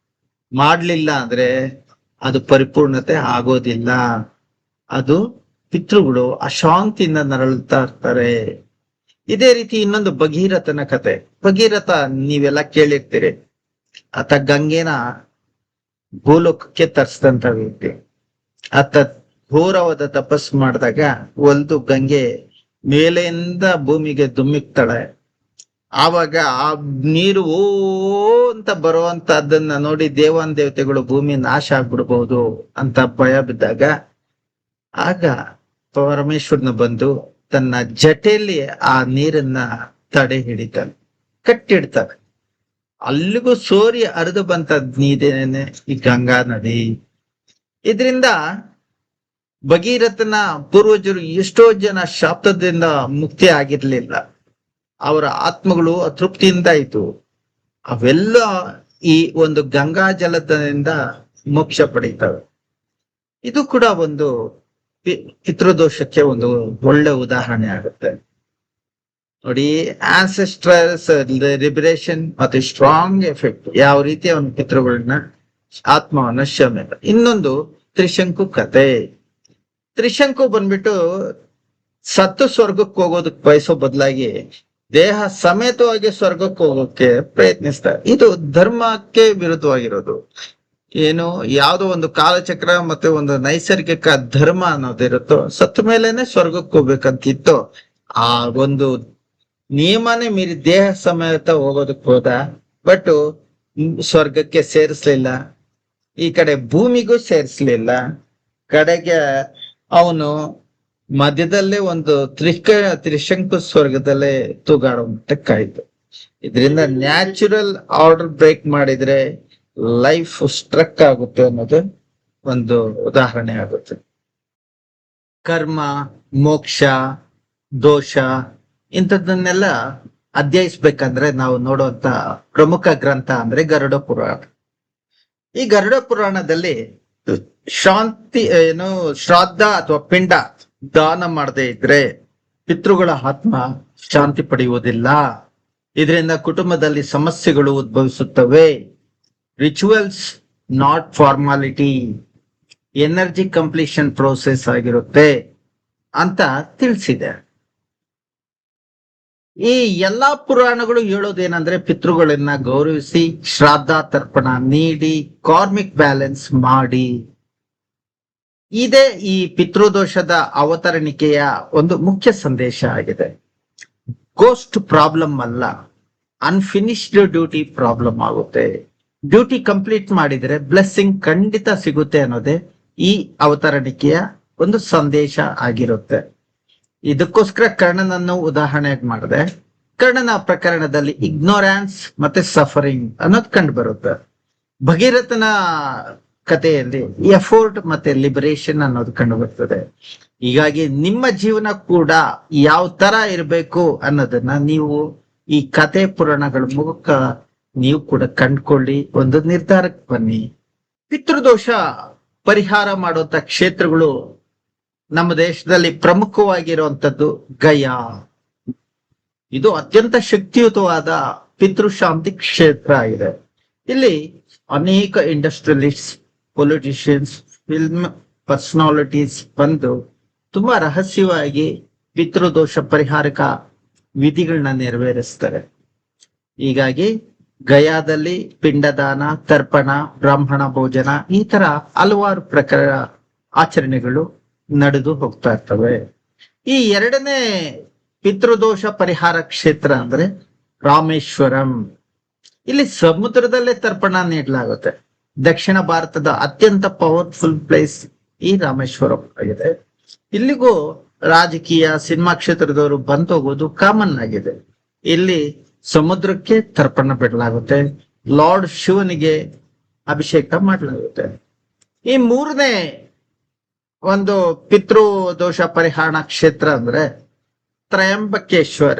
ಮಾಡ್ಲಿಲ್ಲ ಅಂದ್ರೆ ಅದು ಪರಿಪೂರ್ಣತೆ ಆಗೋದಿಲ್ಲ. ಅದು ಪಿತೃಗಳು ಅಶಾಂತಿಯಿಂದ ನರಳುತ್ತಾ ಇರ್ತಾರೆ. ಇದೇ ರೀತಿ ಇನ್ನೊಂದು ಭಗೀರಥನ ಕತೆ. ಭಗೀರಥ ನೀವೆಲ್ಲ ಕೇಳಿರ್ತೀರಿ. ಆತ ಗಂಗೆನ ಭೂಲೋಕಕ್ಕೆ ತರಿಸಿದಂತ ವ್ಯಕ್ತಿ. ಆತ ಘೋರವಾದ ತಪಸ್ ಮಾಡಿದಾಗ ಒಂದು ಗಂಗೆ ಮೇಲೆಯಿಂದ ಭೂಮಿಗೆ ಧುಮ್ಮಿಕ್ತಾಳೆ. ಆವಾಗ ಆ ನೀರು ಓ ಅಂತ ಬರುವಂತದ್ದನ್ನ ನೋಡಿ ದೇವಾನ್ ದೇವತೆಗಳು ಭೂಮಿ ನಾಶ ಆಗ್ಬಿಡ್ಬಹುದು ಅಂತ ಭಯ ಬಿದ್ದಾಗ, ಆಗ ಪರಮೇಶ್ವರನ ಬಂದು ತನ್ನ ಜಟೆಯಲ್ಲಿ ಆ ನೀರನ್ನ ತಡೆ ಹಿಡಿತಾನೆ, ಕಟ್ಟಿಡ್ತಾನೆ. ಅಲ್ಲಿಗೂ ಸೋರಿ ಹರಿದು ಬಂತ ನೀರೇನೆ ಈ ಗಂಗಾ ನದಿ. ಇದರಿಂದ ಭಗೀರಥನ ಪೂರ್ವಜರು ಎಷ್ಟೋ ಜನ ಶಾಪದಿಂದ ಮುಕ್ತಿ ಆಗಿರ್ಲಿಲ್ಲ. ಅವರ ಆತ್ಮಗಳು ಅತೃಪ್ತಿಯಿಂದ ಇತ್ತು. ಅವೆಲ್ಲ ಈ ಒಂದು ಗಂಗಾ ಜಲದಿಂದ ಮೋಕ್ಷ ಪಡೀತವೆ. ಇದು ಕೂಡ ಒಂದು ಪಿತೃದೋಷಕ್ಕೆ ಒಂದು ಒಳ್ಳೆ ಉದಾಹರಣೆ ಆಗುತ್ತೆ. ನೋಡಿ, ಆನ್ಸೆಸ್ಟ್ರಲ್ಸ್ ಲಿಬರೇಷನ್ ಮತ್ತೆ ಸ್ಟ್ರಾಂಗ್ ಎಫೆಕ್ಟ್ ಯಾವ ರೀತಿ ಅವನ ಪಿತೃಗಳನ್ನ ಆತ್ಮವನ್ನ ಶಮನ. ಇನ್ನೊಂದು ತ್ರಿಶಂಕು ಕತೆ. ತ್ರಿಶಂಕು ಬಂದ್ಬಿಟ್ಟು ಸತ್ತು ಸ್ವರ್ಗಕ್ಕೆ ಹೋಗೋದಕ್ಕೆ ಬಯಸೋ ಬದಲಾಗಿ ದೇಹ ಸಮೇತವಾಗಿ ಸ್ವರ್ಗಕ್ಕೆ ಹೋಗೋಕೆ ಪ್ರಯತ್ನಿಸ್ತಾರೆ. ಇದು ಧರ್ಮಕ್ಕೆ ವಿರುದ್ಧವಾಗಿರೋದು. ಏನು, ಯಾವುದೋ ಒಂದು ಕಾಲಚಕ್ರ ಮತ್ತೆ ಒಂದು ನೈಸರ್ಗಿಕ ಧರ್ಮ ಅನ್ನೋದಿರುತ್ತೋ, ಸತ್ತ ಮೇಲೆನೆ ಸ್ವರ್ಗಕ್ಕೆ ಹೋಗ್ಬೇಕಂತಿತ್ತು. ಆ ಒಂದು ನಿಯಮನೇ ಮೀರಿ ದೇಹ ಸಮೇತ ಹೋಗೋದಕ್ಕೆ ಹೋದ. ಬಟ್ ಸ್ವರ್ಗಕ್ಕೆ ಸೇರಿಸ್ಲಿಲ್ಲ, ಈ ಕಡೆ ಭೂಮಿಗೂ ಸೇರಿಸ್ಲಿಲ್ಲ. ಕಡೆಗೆ ಅವನು ಮಧ್ಯದಲ್ಲೇ ಒಂದು ತ್ರಿಶಂಕು ಸ್ವರ್ಗದಲ್ಲೇ ತೂಗಾಡೋ ಮಟ್ಟಕ್ಕಾಯ್ತು. ಇದರಿಂದ ನ್ಯಾಚುರಲ್ ಆರ್ಡರ್ ಬ್ರೇಕ್ ಮಾಡಿದ್ರೆ ಲೈಫ್ ಸ್ಟ್ರಕ್ ಆಗುತ್ತೆ ಅನ್ನೋದು ಒಂದು ಉದಾಹರಣೆ ಆಗುತ್ತೆ. ಕರ್ಮ, ಮೋಕ್ಷ, ದೋಷ ಇಂಥದ್ದನ್ನೆಲ್ಲ ಅಧ್ಯಯಿಸ್ಬೇಕಂದ್ರೆ ನಾವು ನೋಡುವಂತ ಪ್ರಮುಖ ಗ್ರಂಥ ಅಂದ್ರೆ ಗರುಡ ಪುರಾಣ. ಈ ಗರುಡ ಪುರಾಣದಲ್ಲಿ ಶ್ರಾದ್ದ ಅಥವಾ ಪಿಂಡ ದಾನ ಮಾಡದೇ ಇದ್ರೆ ಪಿತೃಗಳ ಆತ್ಮ ಶಾಂತಿ ಪಡೆಯುವುದಿಲ್ಲ. ಇದರಿಂದ ಕುಟುಂಬದಲ್ಲಿ ಸಮಸ್ಯೆಗಳು ಉದ್ಭವಿಸುತ್ತವೆ. Rituals not formality, energy completion process ಆಗಿರುತ್ತೆ ಅಂತ ತಿಳಿಸಿದೆ. ಈ ಎಲ್ಲಾ ಪುರಾಣಗಳು ಹೇಳೋದೇನಂದ್ರೆ ಪಿತೃಗಳನ್ನ ಗೌರವಿಸಿ, ಶ್ರಾದ್ದ ತರ್ಪಣ ನೀಡಿ, ಕಾರ್ಮಿಕ್ ಬ್ಯಾಲೆನ್ಸ್ ಮಾಡಿ. ಇದೇ ಈ ಪಿತೃದೋಷದ ಅವತರಣಿಕೆಯ ಒಂದು ಮುಖ್ಯ ಸಂದೇಶ ಆಗಿದೆ. ಗೋಸ್ಟ್ ಪ್ರಾಬ್ಲಮ್ ಅಲ್ಲ, ಅನ್ಫಿನಿಶ್ಡ್ ಡ್ಯೂಟಿ ಪ್ರಾಬ್ಲಮ್ ಆಗುತ್ತೆ. ಡ್ಯೂಟಿ ಕಂಪ್ಲೀಟ್ ಮಾಡಿದ್ರೆ ಬ್ಲೆಸ್ಸಿಂಗ್ ಖಂಡಿತ ಸಿಗುತ್ತೆ ಅನ್ನೋದೇ ಈ ಅವತರಣಿಕೆಯ ಒಂದು ಸಂದೇಶ ಆಗಿರುತ್ತೆ. ಇದಕ್ಕೋಸ್ಕರ ಕರ್ಣನನ್ನು ಉದಾಹರಣೆಗೆ ಮಾಡಿದೆ. ಕರ್ಣನ ಪ್ರಕರಣದಲ್ಲಿ ಇಗ್ನೋರೆನ್ಸ್ ಮತ್ತೆ ಸಫರಿಂಗ್ ಅನ್ನೋದು ಕಂಡು ಬರುತ್ತೆ. ಭಗೀರಥನ ಕಥೆಯಲ್ಲಿ ಎಫೋರ್ಟ್ ಮತ್ತೆ ಲಿಬರೇಷನ್ ಅನ್ನೋದು ಕಂಡು ಬರ್ತದೆ. ಹೀಗಾಗಿ ನಿಮ್ಮ ಜೀವನ ಕೂಡ ಯಾವ ತರ ಇರಬೇಕು ಅನ್ನೋದನ್ನ ನೀವು ಈ ಕಥೆ ಪುರಾಣಗಳ ಮೂಲಕ ನೀವು ಕೂಡ ಕಂಡ್ಕೊಳ್ಳಿ, ಒಂದು ನಿರ್ಧಾರಕ್ಕೆ ಬನ್ನಿ. ಪಿತೃದೋಷ ಪರಿಹಾರ ಮಾಡುವಂತ ಕ್ಷೇತ್ರಗಳು ನಮ್ಮ ದೇಶದಲ್ಲಿ ಪ್ರಮುಖವಾಗಿರುವಂತದ್ದು ಗಯಾ. ಇದು ಅತ್ಯಂತ ಶಕ್ತಿಯುತವಾದ ಪಿತೃಶಾಂತಿ ಕ್ಷೇತ್ರ ಆಗಿದೆ. ಇಲ್ಲಿ ಅನೇಕ ಇಂಡಸ್ಟ್ರಿಯಲಿಸ್ಟ್, ಪೊಲಿಟಿಷಿಯನ್ಸ್, ಫಿಲ್ಮ್ ಪರ್ಸನಾಲಿಟೀಸ್ ಬಂದು ತುಂಬಾ ರಹಸ್ಯವಾಗಿ ಪಿತೃದೋಷ ಪರಿಹಾರಕ ವಿಧಿಗಳನ್ನ ನೆರವೇರಿಸ್ತಾರೆ. ಹೀಗಾಗಿ ಗಯಾದಲ್ಲಿ ಪಿಂಡದಾನ, ತರ್ಪಣ, ಬ್ರಾಹ್ಮಣ ಭೋಜನ ಈ ತರ ಹಲವಾರು ಪ್ರಕಾರ ಆಚರಣೆಗಳು ನಡೆದು ಹೋಗ್ತಾ ಇರ್ತವೆ. ಈ ಎರಡನೇ ಪಿತೃದೋಷ ಪರಿಹಾರ ಕ್ಷೇತ್ರ ಅಂದ್ರೆ ರಾಮೇಶ್ವರಂ. ಇಲ್ಲಿ ಸಮುದ್ರದಲ್ಲೇ ತರ್ಪಣ ನೀಡಲಾಗುತ್ತೆ. ದಕ್ಷಿಣ ಭಾರತದ ಅತ್ಯಂತ ಪವರ್ಫುಲ್ ಪ್ಲೇಸ್ ಈ ರಾಮೇಶ್ವರಂ ಆಗಿದೆ. ಇಲ್ಲಿಗೂ ರಾಜಕೀಯ, ಸಿನಿಮಾ ಕ್ಷೇತ್ರದವರು ಬಂದು ಹೋಗೋದು ಕಾಮನ್ ಆಗಿದೆ. ಇಲ್ಲಿ ಸಮುದ್ರಕ್ಕೆ ತರ್ಪಣ ಬಿಡಲಾಗುತ್ತೆ, ಲಾರ್ಡ್ ಶಿವನಿಗೆ ಅಭಿಷೇಕ ಮಾಡಲಾಗುತ್ತೆ. ಈ ಮೂರನೇ ಒಂದು ಪಿತೃದೋಷ ಪರಿಹಾರ ಕ್ಷೇತ್ರ ಅಂದ್ರೆ ತ್ರಯಂಬಕೇಶ್ವರ.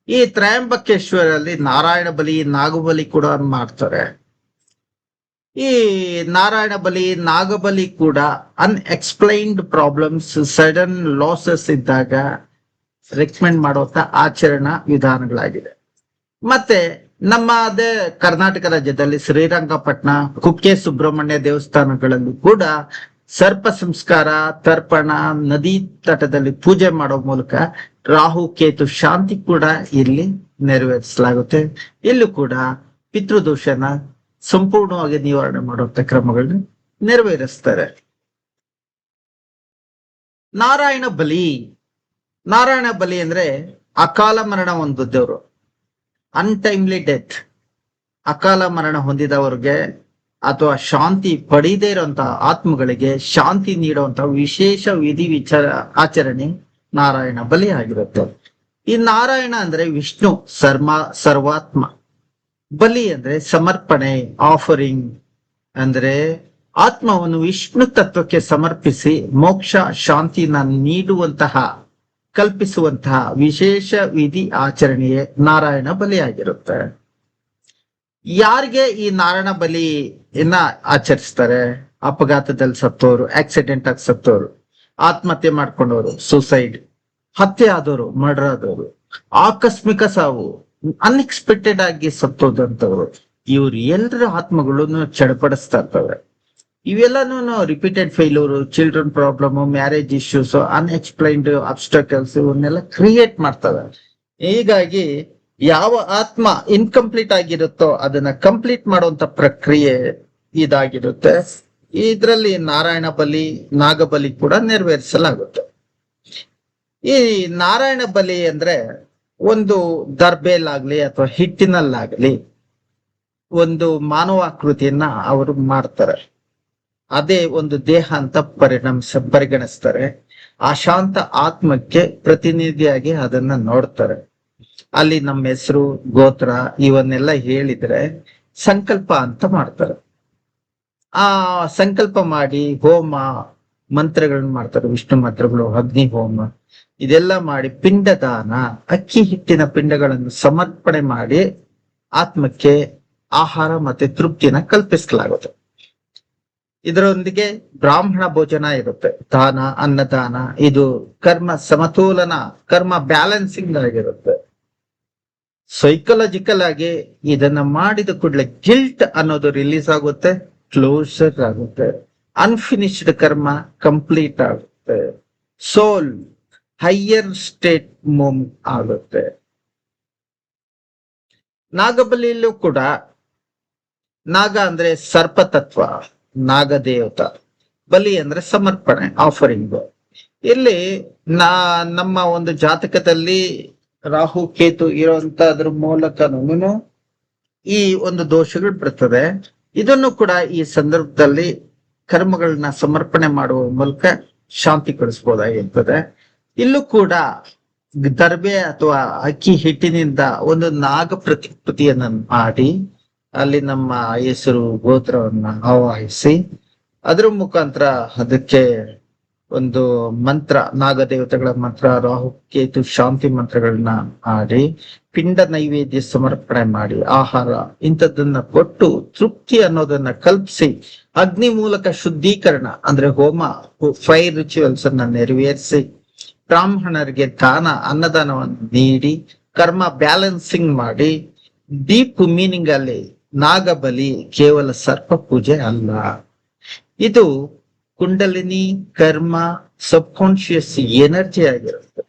ಈ ತ್ರಯಂಬಕೇಶ್ವರಲ್ಲಿ ನಾರಾಯಣ ಬಲಿ, ನಾಗಬಲಿ ಕೂಡ ಮಾಡ್ತಾರೆ. ಈ ನಾರಾಯಣ ಬಲಿ, ನಾಗಬಲಿ ಕೂಡ ಅನ್ಎಕ್ಸ್ಪ್ಲೈನ್ಡ್ ಪ್ರಾಬ್ಲಮ್ಸ್, ಸಡನ್ ಲಾಸಸ್ ಇದ್ದಾಗ ರೆಕಮೆಂಡ್ ಮಾಡುವಂತ ಆಚರಣಾ ವಿಧಾನಗಳಾಗಿದೆ. ಮತ್ತೆ ನಮ್ಮ ಅದೇ ಕರ್ನಾಟಕ ರಾಜ್ಯದಲ್ಲಿ ಶ್ರೀರಂಗಪಟ್ಟಣ, ಕುಕ್ಕೆ ಸುಬ್ರಹ್ಮಣ್ಯ ದೇವಸ್ಥಾನಗಳಲ್ಲಿ ಕೂಡ ಸರ್ಪ ಸಂಸ್ಕಾರ, ತರ್ಪಣ, ನದಿ ತಟದಲ್ಲಿ ಪೂಜೆ ಮಾಡೋ ಮೂಲಕ ರಾಹು ಕೇತು ಶಾಂತಿ ಕೂಡ ಇಲ್ಲಿ ನೆರವೇರಿಸಲಾಗುತ್ತೆ. ಇಲ್ಲೂ ಕೂಡ ಪಿತೃದೋಷನ ಸಂಪೂರ್ಣವಾಗಿ ನಿವಾರಣೆ ಮಾಡುವಂತ ಕ್ರಮಗಳನ್ನ ನೆರವೇರಿಸ್ತಾರೆ. ನಾರಾಯಣ ಬಲಿ. ನಾರಾಯಣ ಬಲಿ ಅಂದ್ರೆ ಅಕಾಲ ಮರಣ ಹೊಂದಿದವರು, ಅನ್ಟೈಮ್ಲಿ ಡೆತ್. ಅಕಾಲ ಮರಣ ಹೊಂದಿದವರಿಗೆ ಅಥವಾ ಶಾಂತಿ ಪಡೆಯದೇ ಇರುವಂತ ಆತ್ಮಗಳಿಗೆ ಶಾಂತಿ ನೀಡುವಂತ ವಿಶೇಷ ವಿಧಿ ವಿಚಾರ ಆಚರಣೆ ನಾರಾಯಣ ಬಲಿ ಆಗಿರುತ್ತೆ. ಈ ನಾರಾಯಣ ಅಂದ್ರೆ ವಿಷ್ಣು ಸರ್ವಾತ್ಮ. ಬಲಿ ಅಂದ್ರೆ ಸಮರ್ಪಣೆ, ಆಫರಿಂಗ್. ಅಂದ್ರೆ ಆತ್ಮವನ್ನು ವಿಷ್ಣು ತತ್ವಕ್ಕೆ ಸಮರ್ಪಿಸಿ ಮೋಕ್ಷ ಶಾಂತಿನ ನೀಡುವಂತಹ, ಕಲ್ಪಿಸುವಂತಹ ವಿಶೇಷ ವಿಧಿ ಆಚರಣೆಯೇ ನಾರಾಯಣ ಬಲಿ ಆಗಿರುತ್ತೆ. ಯಾರಿಗೆ ಈ ನಾರಾಯಣ ಬಲಿಯನ್ನ ಆಚರಿಸ್ತಾರೆ? ಅಪಘಾತದಲ್ಲಿ ಸತ್ತೋರು, ಆಕ್ಸಿಡೆಂಟ್ ಆಗಿ ಸತ್ತೋರು, ಆತ್ಮಹತ್ಯೆ ಮಾಡ್ಕೊಂಡವರು, ಸುಸೈಡ್, ಹತ್ಯೆ ಆದವರು, ಮರ್ಡರ್ ಆದವರು, ಆಕಸ್ಮಿಕ ಸಾವು, ಅನ್ಎಕ್ಸ್ಪೆಕ್ಟೆಡ್ ಆಗಿ ಸತ್ತೋದಂತವ್ರು, ಇವ್ರು ಎಲ್ಲರ ಆತ್ಮಗಳನ್ನು ಚಡಪಡಿಸ್ತಾ ಇರ್ತವೆ. ಇವೆಲ್ಲಾನು repeated failure, children problem, marriage issues, unexplained obstacles ಇವನ್ನೆಲ್ಲ ಕ್ರಿಯೇಟ್ ಮಾಡ್ತವೆ. ಹೀಗಾಗಿ ಯಾವ ಆತ್ಮ ಇನ್ಕಂಪ್ಲೀಟ್ ಆಗಿರುತ್ತೋ ಅದನ್ನ ಕಂಪ್ಲೀಟ್ ಮಾಡುವಂತ ಪ್ರಕ್ರಿಯೆ ಇದಾಗಿರುತ್ತೆ. ಇದರಲ್ಲಿ ನಾರಾಯಣ ಬಲಿ, ನಾಗಬಲಿ ಕೂಡ ನೆರವೇರಿಸಲಾಗುತ್ತೆ. ಈ ನಾರಾಯಣ ಬಲಿ ಅಂದ್ರೆ ಒಂದು ದರ್ಬೆಲಾಗ್ಲಿ ಅಥವಾ ಹಿಟ್ಟಿನಲ್ಲಾಗ್ಲಿ ಒಂದು ಮಾನವಾಕೃತಿಯನ್ನ ಅವರು ಮಾಡ್ತಾರೆ. ಅದೇ ಒಂದು ದೇಹ ಅಂತ ಪರಿಗಣಿಸ್ತಾರೆ. ಆ ಶಾಂತ ಆತ್ಮಕ್ಕೆ ಪ್ರತಿನಿಧಿಯಾಗಿ ಅದನ್ನ ನೋಡ್ತಾರೆ. ಅಲ್ಲಿ ನಮ್ಮ ಹೆಸರು, ಗೋತ್ರ ಇವನ್ನೆಲ್ಲ ಹೇಳಿದ್ರೆ ಸಂಕಲ್ಪ ಅಂತ ಮಾಡ್ತಾರೆ. ಆ ಸಂಕಲ್ಪ ಮಾಡಿ ಹೋಮ ಮಂತ್ರಗಳನ್ನ ಮಾಡ್ತಾರೆ, ವಿಷ್ಣು ಮಂತ್ರಗಳು, ಅಗ್ನಿ ಹೋಮ ಇದೆಲ್ಲ ಮಾಡಿ ಪಿಂಡದಾನ, ಅಕ್ಕಿ ಹಿಟ್ಟಿನ ಪಿಂಡಗಳನ್ನು ಸಮರ್ಪಣೆ ಮಾಡಿ ಆತ್ಮಕ್ಕೆ ಆಹಾರ ಮತ್ತೆ ತೃಪ್ತಿನ ಕಲ್ಪಿಸಲಾಗುತ್ತೆ. ಇದರೊಂದಿಗೆ ಬ್ರಾಹ್ಮಣ ಭೋಜನ ಇರುತ್ತೆ, ದಾನ, ಅನ್ನದಾನ. ಇದು ಕರ್ಮ ಸಮತೋಲನ, ಕರ್ಮ ಬ್ಯಾಲೆನ್ಸಿಂಗ್ ಆಗಿರುತ್ತೆ. ಸೈಕಲಾಜಿಕಲ್ ಆಗಿ ಇದನ್ನ ಮಾಡಿದ ಕೂಡಲೇ ಗಿಲ್ಟ್ ಅನ್ನೋದು ರಿಲೀಸ್ ಆಗುತ್ತೆ, ಕ್ಲೋಸರ್ ಆಗುತ್ತೆ, ಅನ್ಫಿನಿಶ್ಡ್ ಕರ್ಮ ಕಂಪ್ಲೀಟ್ ಆಗುತ್ತೆ, ಸೋಲ್ ಹೈಯರ್ ಸ್ಟೇಟ್ ಮೂವ್ ಆಗುತ್ತೆ. ನಾಗಬಲಿಯಲ್ಲೂ ಕೂಡ ನಾಗ ಅಂದ್ರೆ ಸರ್ಪತತ್ವ, ನಾಗದೇವತ, ಬಲಿ ಅಂದ್ರೆ ಸಮರ್ಪಣೆ, ಆಫರಿಂಗ್. ಇಲ್ಲಿ ನಮ್ಮ ಒಂದು ಜಾತಕದಲ್ಲಿ ರಾಹು ಕೇತು ಇರುವಂತದ್ರ ಮೂಲಕನೂ ಈ ಒಂದು ದೋಷಗಳು ಬರ್ತದೆ. ಇದನ್ನು ಕೂಡ ಈ ಸಂದರ್ಭದಲ್ಲಿ ಕರ್ಮಗಳನ್ನ ಸಮರ್ಪಣೆ ಮಾಡುವ ಮೂಲಕ ಶಾಂತಿಗೊಳಿಸಬಹುದಾಗಿರ್ತದೆ. ಇಲ್ಲೂ ಕೂಡ ದರ್ಬೆ ಅಥವಾ ಅಕ್ಕಿ ಹಿಟ್ಟಿನಿಂದ ಒಂದು ನಾಗ ಪ್ರತಿಕೃತಿಯನ್ನ ಮಾಡಿ ಅಲ್ಲಿ ನಮ್ಮ ಹೆಸರು, ಗೋತ್ರವನ್ನ ಆವಾಹಿಸಿ ಅದ್ರ ಮುಖಾಂತರ ಅದಕ್ಕೆ ಒಂದು ಮಂತ್ರ, ನಾಗದೇವತೆಗಳ ಮಂತ್ರ, ರಾಹು ಕೇತು ಶಾಂತಿ ಮಂತ್ರಗಳನ್ನ ಮಾಡಿ ಪಿಂಡ ನೈವೇದ್ಯ ಸಮರ್ಪಣೆ ಮಾಡಿ ಆಹಾರ ಇಂಥದ್ದನ್ನ ಕೊಟ್ಟು ತೃಪ್ತಿ ಅನ್ನೋದನ್ನ ಕಲ್ಪಿಸಿ ಅಗ್ನಿ ಮೂಲಕ ಶುದ್ಧೀಕರಣ ಅಂದ್ರೆ ಹೋಮ, ಫೈರ್ ರಿಚುವಲ್ಸ್ ಅನ್ನ ನೆರವೇರಿಸಿ ಬ್ರಾಹ್ಮಣರಿಗೆ ದಾನ, ಅನ್ನದಾನವನ್ನು ನೀಡಿ ಕರ್ಮ ಬ್ಯಾಲೆನ್ಸಿಂಗ್ ಮಾಡಿ ಡೀಪ್ ಮೀನಿಂಗ್ ಅಲ್ಲಿ ನಾಗಬಲಿ ಕೇವಲ ಸರ್ಪ ಪೂಜೆ ಅಲ್ಲ, ಇದು ಕುಂಡಲಿನಿ ಕರ್ಮ ಸಬ್ ಕಾನ್ಶಿಯಸ್ ಎನರ್ಜಿ ಆಗಿರುತ್ತೆ.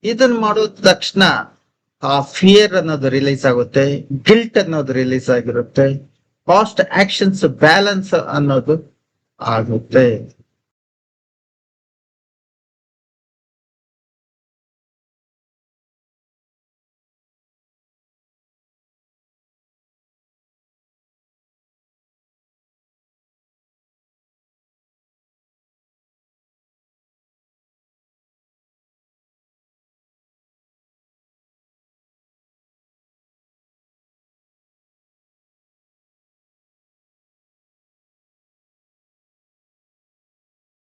ಇದನ್ನ ಮಾಡೋದ ತಕ್ಷಣ ಆ ಫಿಯರ್ ಅನ್ನೋದು ರಿಲೀಸ್ ಆಗುತ್ತೆ, ಗಿಲ್ಟ್ ಅನ್ನೋದು ರಿಲೀಸ್ ಆಗಿರುತ್ತೆ, ಪಾಸ್ಟ್ ಆಕ್ಷನ್ಸ್ ಬ್ಯಾಲೆನ್ಸ್ ಅನ್ನೋದು ಆಗುತ್ತೆ.